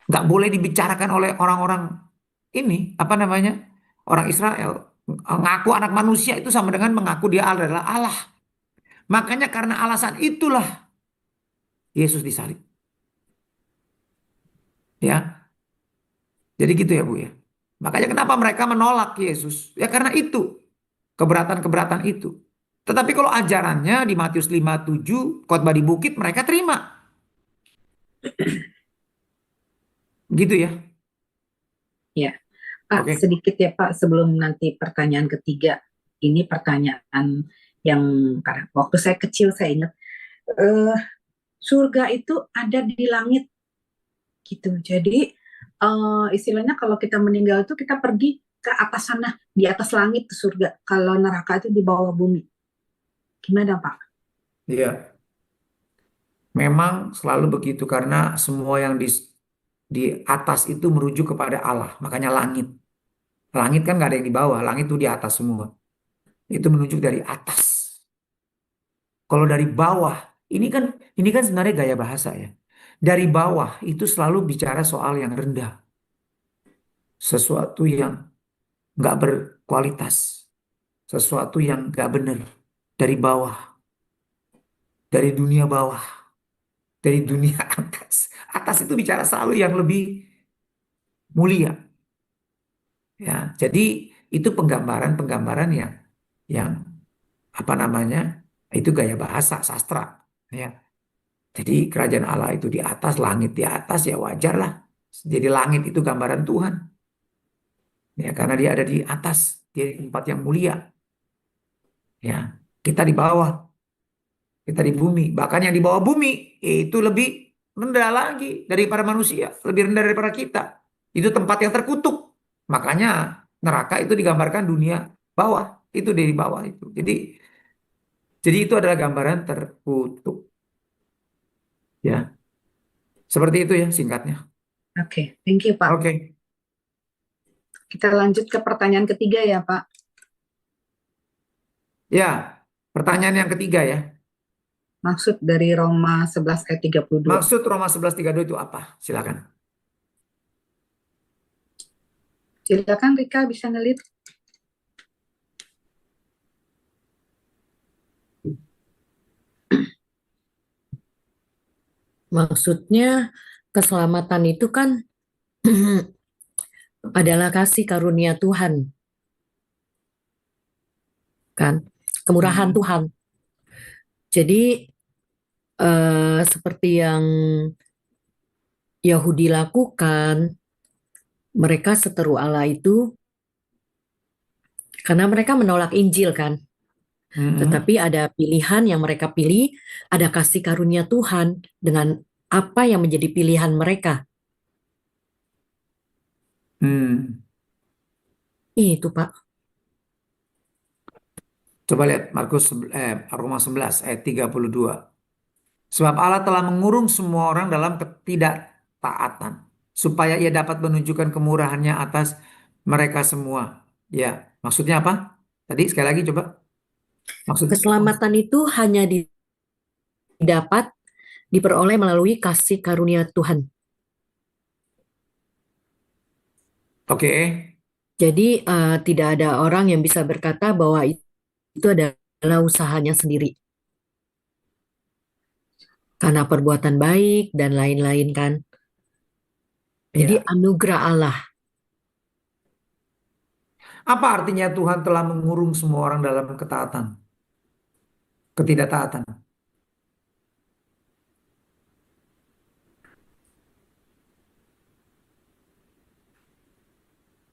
nggak boleh dibicarakan oleh orang-orang ini, apa namanya, orang Israel. Ngaku anak manusia itu sama dengan mengaku dia adalah Allah. Makanya karena alasan itulah Yesus disalib. Ya, jadi gitu ya Bu ya. Makanya kenapa mereka menolak Yesus? Ya karena itu, keberatan-keberatan itu. Tetapi kalau ajarannya di Matius 5:7, khotbah di bukit, mereka terima. Gitu ya. Ya, Pak, Oke. sedikit ya Pak, sebelum nanti pertanyaan ketiga. Ini pertanyaan yang karena waktu saya kecil saya ingat, surga itu ada di langit gitu. Jadi istilahnya kalau kita meninggal itu kita pergi ke atas sana, di atas langit ke surga. Kalau neraka itu di bawah bumi. Gimana Pak? Iya. Memang selalu begitu karena semua yang di atas itu merujuk kepada Allah. Makanya langit. Langit kan nggak ada yang di bawah, langit itu di atas semua. Itu menunjuk dari atas. Kalau dari bawah Ini kan sebenarnya gaya bahasa ya. Dari bawah itu selalu bicara soal yang rendah, sesuatu yang nggak berkualitas, sesuatu yang nggak benar. Dari bawah, dari dunia bawah, dari dunia atas. Atas itu bicara selalu yang lebih mulia. Ya, jadi itu penggambaran yang apa namanya? Itu gaya bahasa sastra. Ya. Jadi kerajaan Allah itu di atas, langit di atas, ya wajar lah. Jadi langit itu gambaran Tuhan. Ya, karena dia ada di atas, dia di tempat yang mulia. Ya, kita di bawah, kita di bumi. Bahkan yang di bawah bumi itu lebih rendah lagi daripada manusia, lebih rendah daripada kita. Itu tempat yang terkutuk. Makanya neraka itu digambarkan dunia bawah, itu dari bawah itu. Jadi itu adalah gambaran terkutuk. Ya, seperti itu ya singkatnya. Oke, thank you Pak. Oke. Kita lanjut ke pertanyaan ketiga ya Pak. Ya, pertanyaan yang ketiga ya. Maksud dari Roma 11 ayat 32. Maksud Roma 11:32 itu apa? Silakan. Silakan Rika bisa ngelit. Maksudnya keselamatan itu kan adalah kasih karunia Tuhan, kan? Kemurahan Tuhan. Jadi seperti yang Yahudi lakukan, mereka seteru Allah itu karena mereka menolak Injil kan. Tetapi ada pilihan yang mereka pilih, ada kasih karunia Tuhan dengan apa yang menjadi pilihan mereka. Itu Pak. Coba lihat Roma 11 ayat 32. Sebab Allah telah mengurung semua orang dalam ketidaktaatan, supaya ia dapat menunjukkan kemurahannya atas mereka semua. Ya, maksudnya apa? Tadi sekali lagi coba. Keselamatan itu hanya dapat diperoleh melalui kasih karunia Tuhan. Oke. Jadi tidak ada orang yang bisa berkata bahwa itu adalah usahanya sendiri. Karena perbuatan baik dan lain-lain kan. Jadi anugerah Allah. Apa artinya Tuhan telah mengurung semua orang dalam ketaatan? Ketidaktaatan.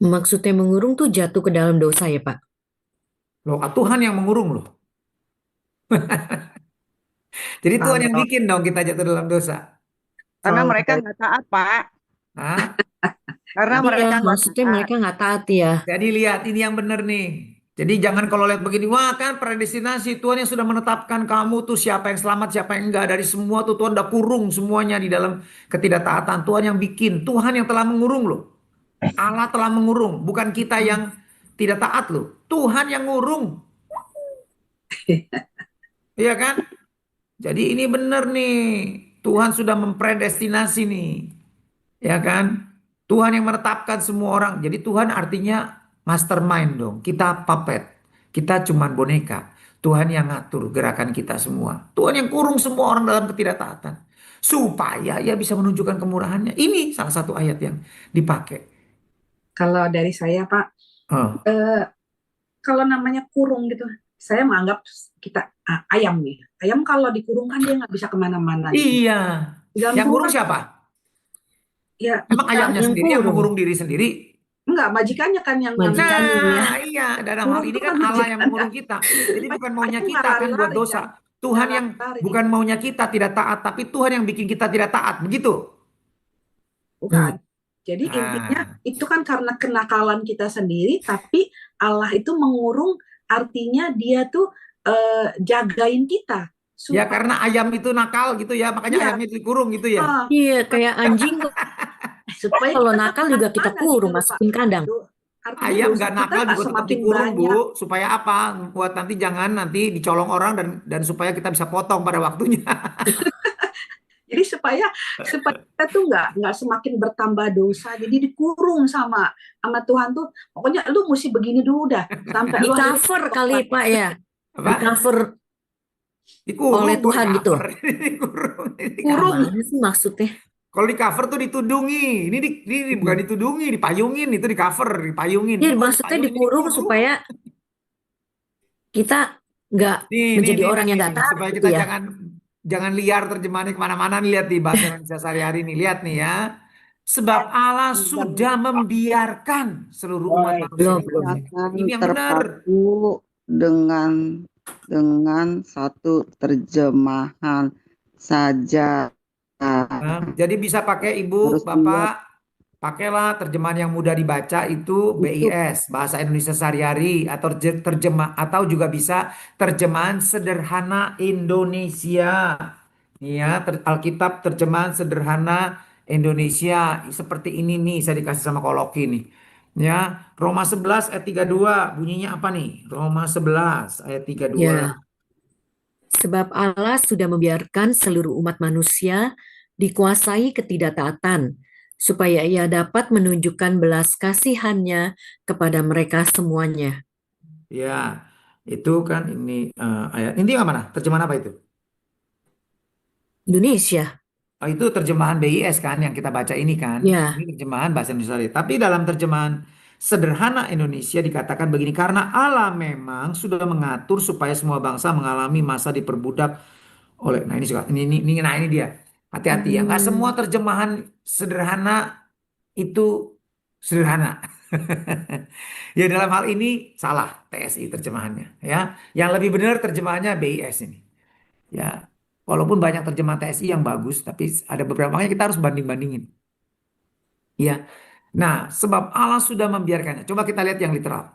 Maksudnya mengurung tuh jatuh ke dalam dosa ya Pak? Loh, Tuhan yang mengurung loh. Jadi Tuhan yang bikin dong kita jatuh dalam dosa. Karena mereka nggak taat, Pak. Hah? Karena mereka maksudnya mereka nggak taat ya. Jadi lihat ini yang benar nih. Jadi jangan kalau lihat begini, wah kan predestinasi Tuhan yang sudah menetapkan kamu tuh siapa yang selamat, siapa yang enggak. Dari semua tuh Tuhan udah kurung semuanya di dalam ketidaktaatan. Tuhan yang bikin, Tuhan yang telah mengurung loh. Allah telah mengurung, bukan kita yang tidak taat loh. Tuhan yang ngurung. Iya kan? Jadi ini benar nih. Tuhan sudah mempredestinasi nih. Ya kan? Tuhan yang menetapkan semua orang. Jadi Tuhan artinya mastermind dong. Kita puppet. Kita cuman boneka. Tuhan yang ngatur gerakan kita semua. Tuhan yang kurung semua orang dalam ketidaktaatan. Supaya ia bisa menunjukkan kemurahannya. Ini salah satu ayat yang dipakai. Kalau dari saya Pak, kalau namanya kurung gitu, saya menganggap kita ayam nih. Ayam kalau dikurung kan dia nggak bisa kemana-mana. Iya. Yang kurung siapa? Ya, emang ayamnya sendiri yang mengurung diri sendiri? Enggak, majikannya kan yang majikannya. Nah, iya, dalam hal ini kan Allah yang mengurung kita. Jadi bukan maunya kita kan buat dosa. Tuhan yang bukan maunya kita tidak taat, tapi Tuhan yang bikin kita tidak taat, begitu? Bukan. Jadi intinya itu kan karena kenakalan kita sendiri, tapi Allah itu mengurung, artinya dia tuh jagain kita. Ya karena ayam itu nakal gitu ya, makanya ayamnya dikurung gitu ya. Iya, kayak anjing. Supaya kalau nakal juga kita kurung, masukin kandang. artinya Ayam dosa nggak kita nakal nggak juga tetap semakin dikurung, Bu. banyak. Supaya apa? Buat nanti jangan nanti dicolong orang dan supaya kita bisa potong pada waktunya. Jadi supaya supaya kita tuh nggak semakin bertambah dosa, jadi dikurung sama sama Tuhan tuh. Pokoknya lu mesti begini dulu dah sampai Di lu akhirnya cover kali Pak ya, di Apa? cover Dikurung oleh kok di Tuhan gitu. cover. Dikurung. Di kurung. cover. Gimana sih maksudnya? Kalau di cover tuh ditudungi. Ini bukan ditudungi, dipayungin. Itu di cover, dipayungin. Ya Ini kalau maksudnya dipayungin dikurung dikurung. supaya kita nggak menjadi orang yang nggak taat Supaya gitu kita ya. jangan liar terjemahannya kemana-mana nih. Lihat di bahasa Indonesia sehari-hari nih. Lihat nih ya. Sebab Allah sudah membiarkan seluruh umat manusia Belum, belum. dikuasai. Jangan Ini yang benar. terpaku dengan satu terjemahan saja. Nah, jadi bisa pakai Ibu, Harus lihat Bapak, pakailah terjemahan yang mudah dibaca itu itu. BIS, Bahasa Indonesia Sehari-hari, atau juga bisa terjemahan sederhana Indonesia. Nih ya, Alkitab terjemahan sederhana Indonesia seperti ini nih, saya dikasih sama Koloki nih. Ya, Roma 11 ayat 32 bunyinya apa nih? Roma 11 ayat 32. Ya, sebab Allah sudah membiarkan seluruh umat manusia dikuasai ketidaktaatan, supaya Ia dapat menunjukkan belas kasihannya kepada mereka semuanya. Ya, itu kan ini ayat. Ini yang mana? Terjemahan apa itu? Indonesia, Oh, itu terjemahan BIS kan yang kita baca ini kan. ya, Ini terjemahan bahasa Indonesia. Tapi dalam terjemahan sederhana Indonesia dikatakan begini, karena Allah memang sudah mengatur supaya semua bangsa mengalami masa diperbudak oleh. Nah, ini suka ini dia. Hati-hati ya. Nggak semua terjemahan sederhana itu sederhana. Ya dalam hal ini salah TSI terjemahannya ya. Yang lebih benar terjemahannya BIS ini. Ya, walaupun banyak terjemahan TSI yang bagus, tapi ada beberapa makanya kita harus banding-bandingin. Ya, nah sebab Allah sudah membiarkannya. Coba kita lihat yang literal.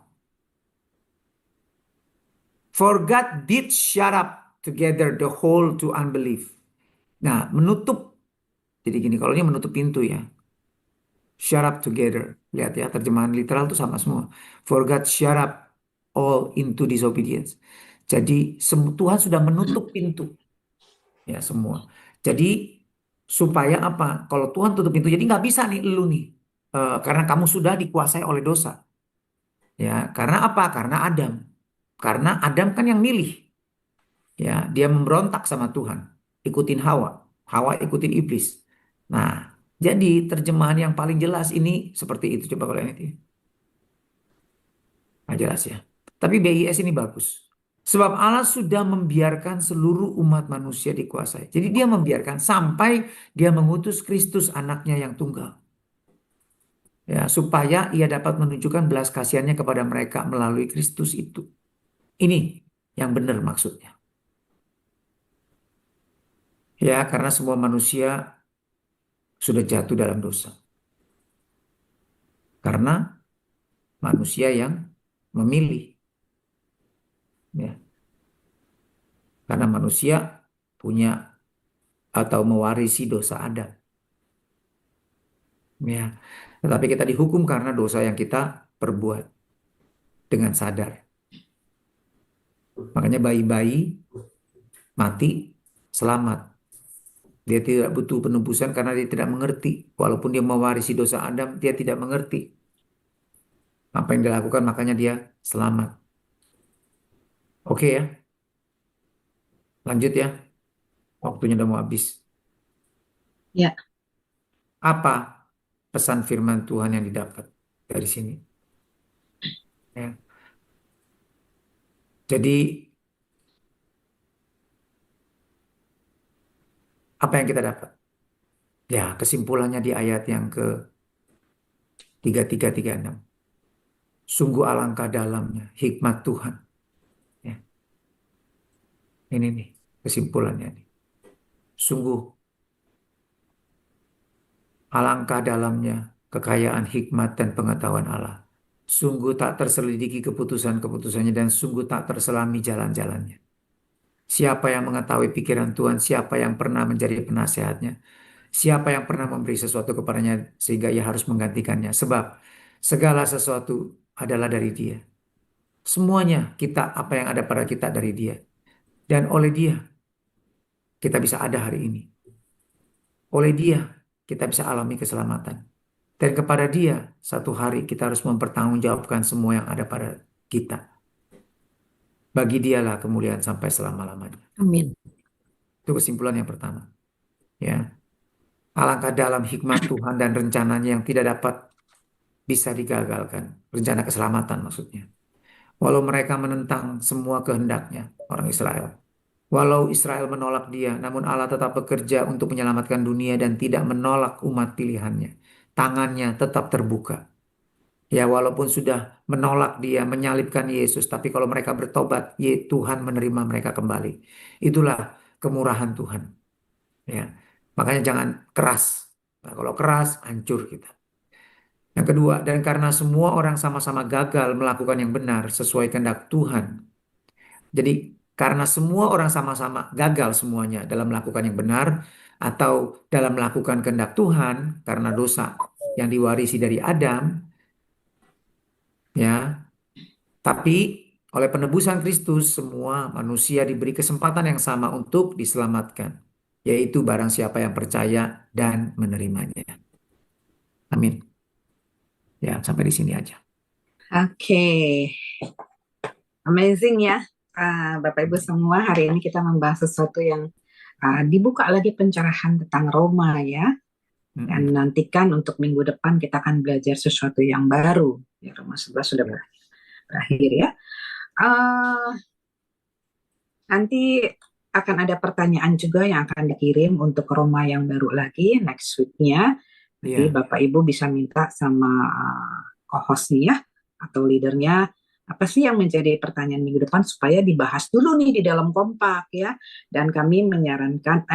For God did shut up together the whole to unbelief. Nah, menutup. Jadi gini, kalau ini menutup pintu ya. Shut up together. Lihat ya, terjemahan literal itu sama semua. For God shut up all into disobedience. Jadi Tuhan sudah menutup pintu. Ya semua. Jadi supaya apa? Kalau Tuhan tutup pintu, jadi nggak bisa nih lu nih, karena kamu sudah dikuasai oleh dosa. Ya, karena apa? Karena Adam. Karena Adam kan yang milih. Ya, dia memberontak sama Tuhan, ikutin Hawa. Hawa ikutin iblis. Nah, jadi terjemahan yang paling jelas ini seperti itu. Coba kalau ini. Nah, jelas ya. Tapi BIS ini bagus. Sebab Allah sudah membiarkan seluruh umat manusia dikuasai. Jadi dia membiarkan sampai dia mengutus Kristus anaknya yang tunggal. Ya, supaya ia dapat menunjukkan belas kasihannya kepada mereka melalui Kristus itu. Ini yang benar maksudnya. Ya, karena semua manusia sudah jatuh dalam dosa. Karena manusia yang memilih. Ya. Karena manusia punya atau mewarisi dosa Adam. Ya. Tetapi kita dihukum karena dosa yang kita perbuat dengan sadar. Makanya bayi-bayi mati selamat. Dia tidak butuh penebusan karena dia tidak mengerti. Walaupun dia mewarisi dosa Adam, dia tidak mengerti apa yang dilakukan, makanya dia selamat. Oke ya, lanjut ya. Waktunya udah mau habis. Ya. Apa pesan firman Tuhan yang didapat dari sini? Ya. Jadi apa yang kita dapat? Ya, kesimpulannya di ayat yang ke 3336. Sungguh alangkah dalamnya hikmat Tuhan. Ya. Ini nih kesimpulannya nih. Sungguh alangkah dalamnya kekayaan hikmat dan pengetahuan Allah. Sungguh tak terselidiki keputusan-keputusannya dan sungguh tak terselami jalan-jalannya. Siapa yang mengetahui pikiran Tuhan? Siapa yang pernah menjadi penasehatnya? Siapa yang pernah memberi sesuatu kepadanya sehingga ia harus menggantikannya? Sebab Segala sesuatu adalah dari Dia. Semuanya kita, apa yang ada pada kita dari Dia. Dan oleh Dia, kita bisa ada hari ini. Oleh Dia, kita bisa alami keselamatan. Dan kepada Dia, satu hari kita harus mempertanggungjawabkan semua yang ada pada kita. Bagi Dialah kemuliaan sampai selama-lamanya. Amin. Itu kesimpulan yang pertama. Ya. Alangkah dalam hikmat Tuhan dan rencananya yang tidak dapat bisa digagalkan. Rencana keselamatan maksudnya. Walau mereka menentang semua kehendaknya, orang Israel. Walau Israel menolak Dia, namun Allah tetap bekerja untuk menyelamatkan dunia dan tidak menolak umat pilihannya. Tangannya tetap terbuka. Ya, walaupun sudah menolak Dia, menyalibkan Yesus, tapi kalau mereka bertobat, Tuhan menerima mereka kembali. Itulah kemurahan Tuhan. Ya, makanya jangan keras. Nah, kalau keras, hancur kita. Yang kedua, dan karena semua orang sama-sama gagal melakukan yang benar sesuai kehendak Tuhan. Jadi, karena semua orang sama-sama gagal semuanya dalam melakukan yang benar atau dalam melakukan kehendak Tuhan karena dosa yang diwarisi dari Adam, ya. Tapi oleh penebusan Kristus semua manusia diberi kesempatan yang sama untuk diselamatkan, yaitu barang siapa yang percaya dan menerimanya. Amin. Ya, sampai di sini aja. Oke, amazing ya. Bapak Ibu semua, hari ini kita membahas sesuatu yang dibuka lagi pencerahan tentang Roma ya. Dan nantikan untuk minggu depan kita akan belajar sesuatu yang baru. Ya, Roma 11 sudah berakhir ya. Nanti akan ada pertanyaan juga yang akan dikirim untuk Roma yang baru lagi next week-nya. Nanti Bapak Ibu bisa minta sama co-host-nya ya, atau leadernya, apa sih yang menjadi pertanyaan minggu depan supaya dibahas dulu nih di dalam kompak ya. Dan kami menyarankan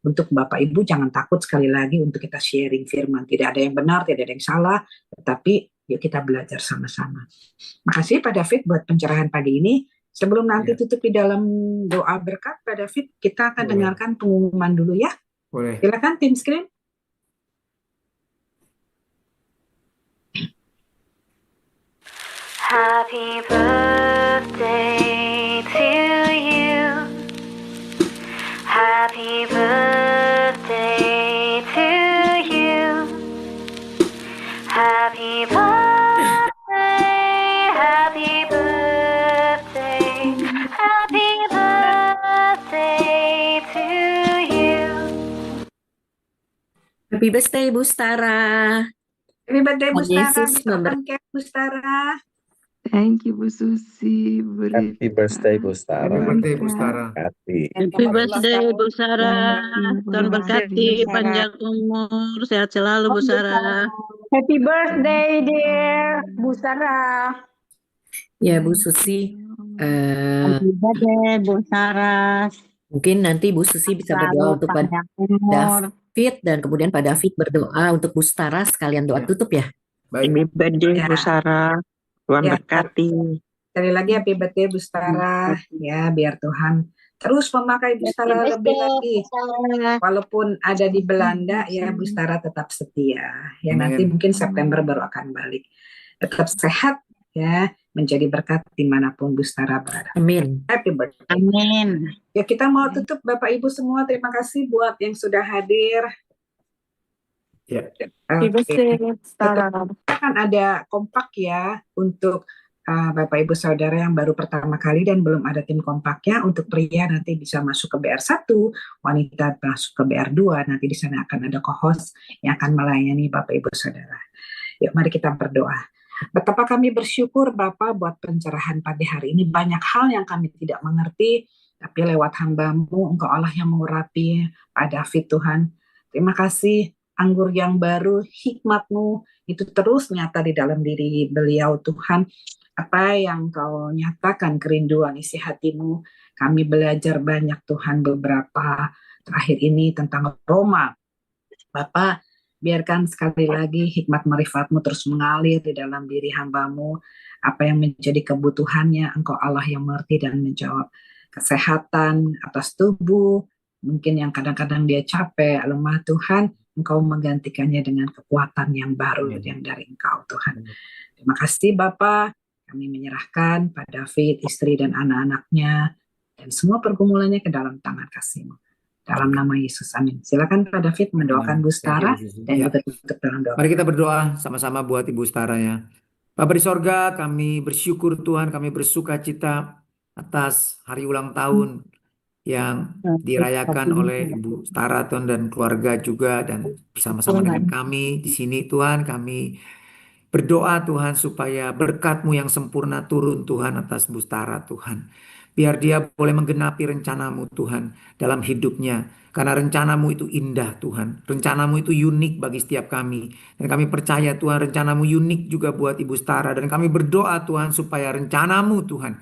untuk Bapak Ibu jangan takut sekali lagi untuk kita sharing firman. Tidak ada yang benar, tidak ada yang salah, tetapi yuk kita belajar sama-sama. Makasih Pak David buat pencerahan pagi ini. Sebelum nanti tutup di dalam doa berkat, Pak David, kita akan dengarkan pengumuman dulu ya. Boleh. Silakan tim screen. Happy birthday to you. Happy birthday to you. Happy birthday, happy birthday, happy birthday to you. Happy birthday Bu Stara. Happy birthday Bu Stara. Yesus Memberkati Bu Stara. Thank you Bu Susi. Happy birthday Bu Stara. Happy birthday Bu Stara. Happy birthday Bu Sarah. Tuhan berkati, panjang umur, sehat selalu Bu Sarah. Happy birthday dear Bu Sarah. Ya Bu Susi. Happy birthday Bu Sarah. Mungkin nanti Bu Susi bisa berdoa untuk Pak David dan kemudian Pak David berdoa untuk Bu Stara sekalian doa tutup ya. Happy birthday Bu Sarah. Tuhan berkati. Sekali lagi happy birthday Bu Stara ya, biar Tuhan terus memakai Bu Stara lebih lagi. Walaupun ada di Belanda ya, Bu Stara tetap setia. Ya nanti mungkin September baru akan balik. Tetap sehat ya, menjadi berkat dimanapun Bu Stara berada. Amin. Happy birthday. Amin. Ya kita mau tutup Bapak Ibu semua. Terima kasih buat yang sudah hadir. Ya. Akan ada kompak ya untuk Bapak Ibu Saudara yang baru pertama kali dan belum ada tim kompaknya. Untuk pria nanti bisa masuk ke BR1, wanita masuk ke BR2. Nanti di sana akan ada co-host yang akan melayani Bapak Ibu Saudara. Yuk mari kita berdoa. Betapa kami bersyukur Bapak buat pencerahan pagi hari ini. Banyak hal yang kami tidak mengerti, tapi lewat hamba-Mu Engkau Allah yang mengurapi Pak David Tuhan. Terima kasih. Anggur yang baru, hikmat-Mu itu terus nyata di dalam diri beliau Tuhan. Apa yang Kau nyatakan, kerinduan isi hati-Mu, kami belajar banyak Tuhan beberapa terakhir ini tentang Roma. Bapak, biarkan sekali lagi hikmat marifat-Mu terus mengalir di dalam diri hamba-Mu. Apa yang menjadi kebutuhannya, Engkau Allah yang mengerti dan menjawab. Kesehatan atas tubuh, mungkin yang kadang-kadang dia capek, lemah Tuhan, Engkau menggantikannya dengan kekuatan yang baru yang dari Engkau, Tuhan. Terima kasih Bapa, kami menyerahkan Pak David, istri dan anak-anaknya, dan semua pergumulannya ke dalam tangan kasih-Mu. Dalam nama Yesus, amin. Silakan Pak David mendoakan Bu Stara dan Ya. kita tutup dalam doa. Mari kita berdoa sama-sama buat Ibu Stara ya. Bapa di sorga, kami bersyukur Tuhan, kami bersuka cita atas hari ulang tahun yang dirayakan oleh Ibu Stara Tuhan dan keluarga juga, dan bersama-sama dengan kami di sini Tuhan. Kami berdoa Tuhan supaya berkat-Mu yang sempurna turun Tuhan atas Bu Stara Tuhan. Biar dia boleh menggenapi rencana-Mu Tuhan dalam hidupnya. Karena rencana-Mu itu indah Tuhan. Rencana-Mu itu unik bagi setiap kami. Dan kami percaya Tuhan rencana-Mu unik juga buat Ibu Stara. Dan kami berdoa Tuhan supaya rencana-Mu Tuhan,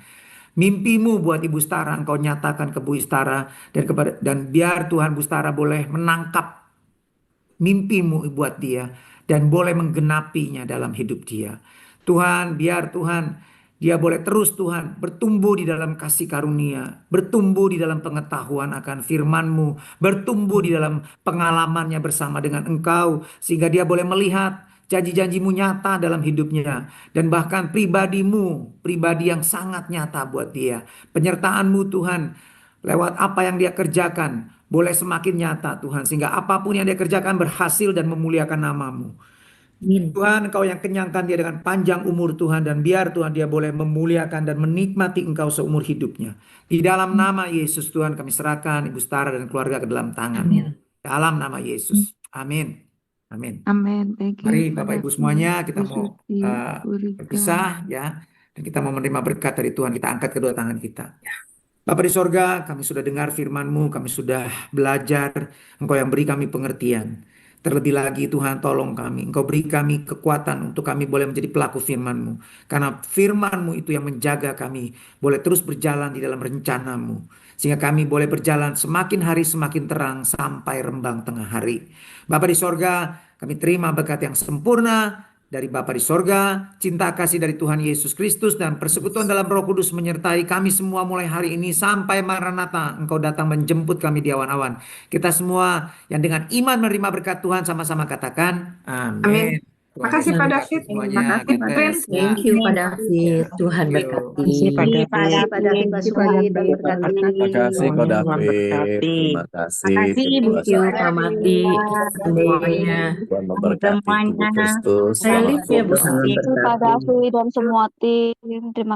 mimpi-Mu buat Ibu Stara Engkau nyatakan ke Bu Stara. Dan biar Tuhan Bu Stara boleh menangkap mimpi-Mu buat dia dan boleh menggenapinya dalam hidup dia. Tuhan, biar Tuhan dia boleh terus Tuhan bertumbuh di dalam kasih karunia, bertumbuh di dalam pengetahuan akan firman-Mu, bertumbuh di dalam pengalamannya bersama dengan Engkau, sehingga dia boleh melihat janji-janji-Mu nyata dalam hidupnya, dan bahkan pribadi-Mu, pribadi yang sangat nyata buat dia. Penyertaan-Mu Tuhan lewat apa yang dia kerjakan boleh semakin nyata Tuhan, sehingga apapun yang dia kerjakan berhasil dan memuliakan nama-Mu. Tuhan, Engkau yang kenyangkan dia dengan panjang umur Tuhan, dan biar Tuhan dia boleh memuliakan dan menikmati Engkau seumur hidupnya. Di dalam nama Yesus Tuhan kami serahkan Ibu Stara dan keluarga ke dalam tangan-Mu. Dalam nama Yesus. Amin. Amin. Amin. Thank you, Mari Pak Bapak Ibu David, semuanya kita Bu mau Suci, Bu Rika. berpisah ya. Dan kita mau menerima berkat dari Tuhan. Kita angkat kedua tangan kita. Bapa di sorga, kami sudah dengar firman-Mu, kami sudah belajar, Engkau yang beri kami pengertian. Terlebih lagi Tuhan, tolong kami, Engkau beri kami kekuatan untuk kami boleh menjadi pelaku firman-Mu. Karena firman-Mu itu yang menjaga kami boleh terus berjalan di dalam rencana-Mu. Sehingga kami boleh berjalan semakin hari semakin terang sampai rembang tengah hari. Bapa di sorga, kami terima berkat yang sempurna dari Bapa di sorga, cinta kasih dari Tuhan Yesus Kristus, dan persekutuan dalam Roh Kudus menyertai kami semua mulai hari ini sampai Maranatha Engkau datang menjemput kami di awan-awan. Kita semua yang dengan iman menerima berkat Tuhan sama-sama katakan amin. Terima kasih Pak David. Semuanya. Terima kasih Pak David. Thank you Pak David. Tuhan berkati. Terima kasih Pak David. Terima kasih Ko David. Terima kasih. Thank you Pak Mati. Semuanya. Tuhan memberkati tubuh Kristus. Saya live ya Bu. Terima kasih Pak David dan semua tim. Terima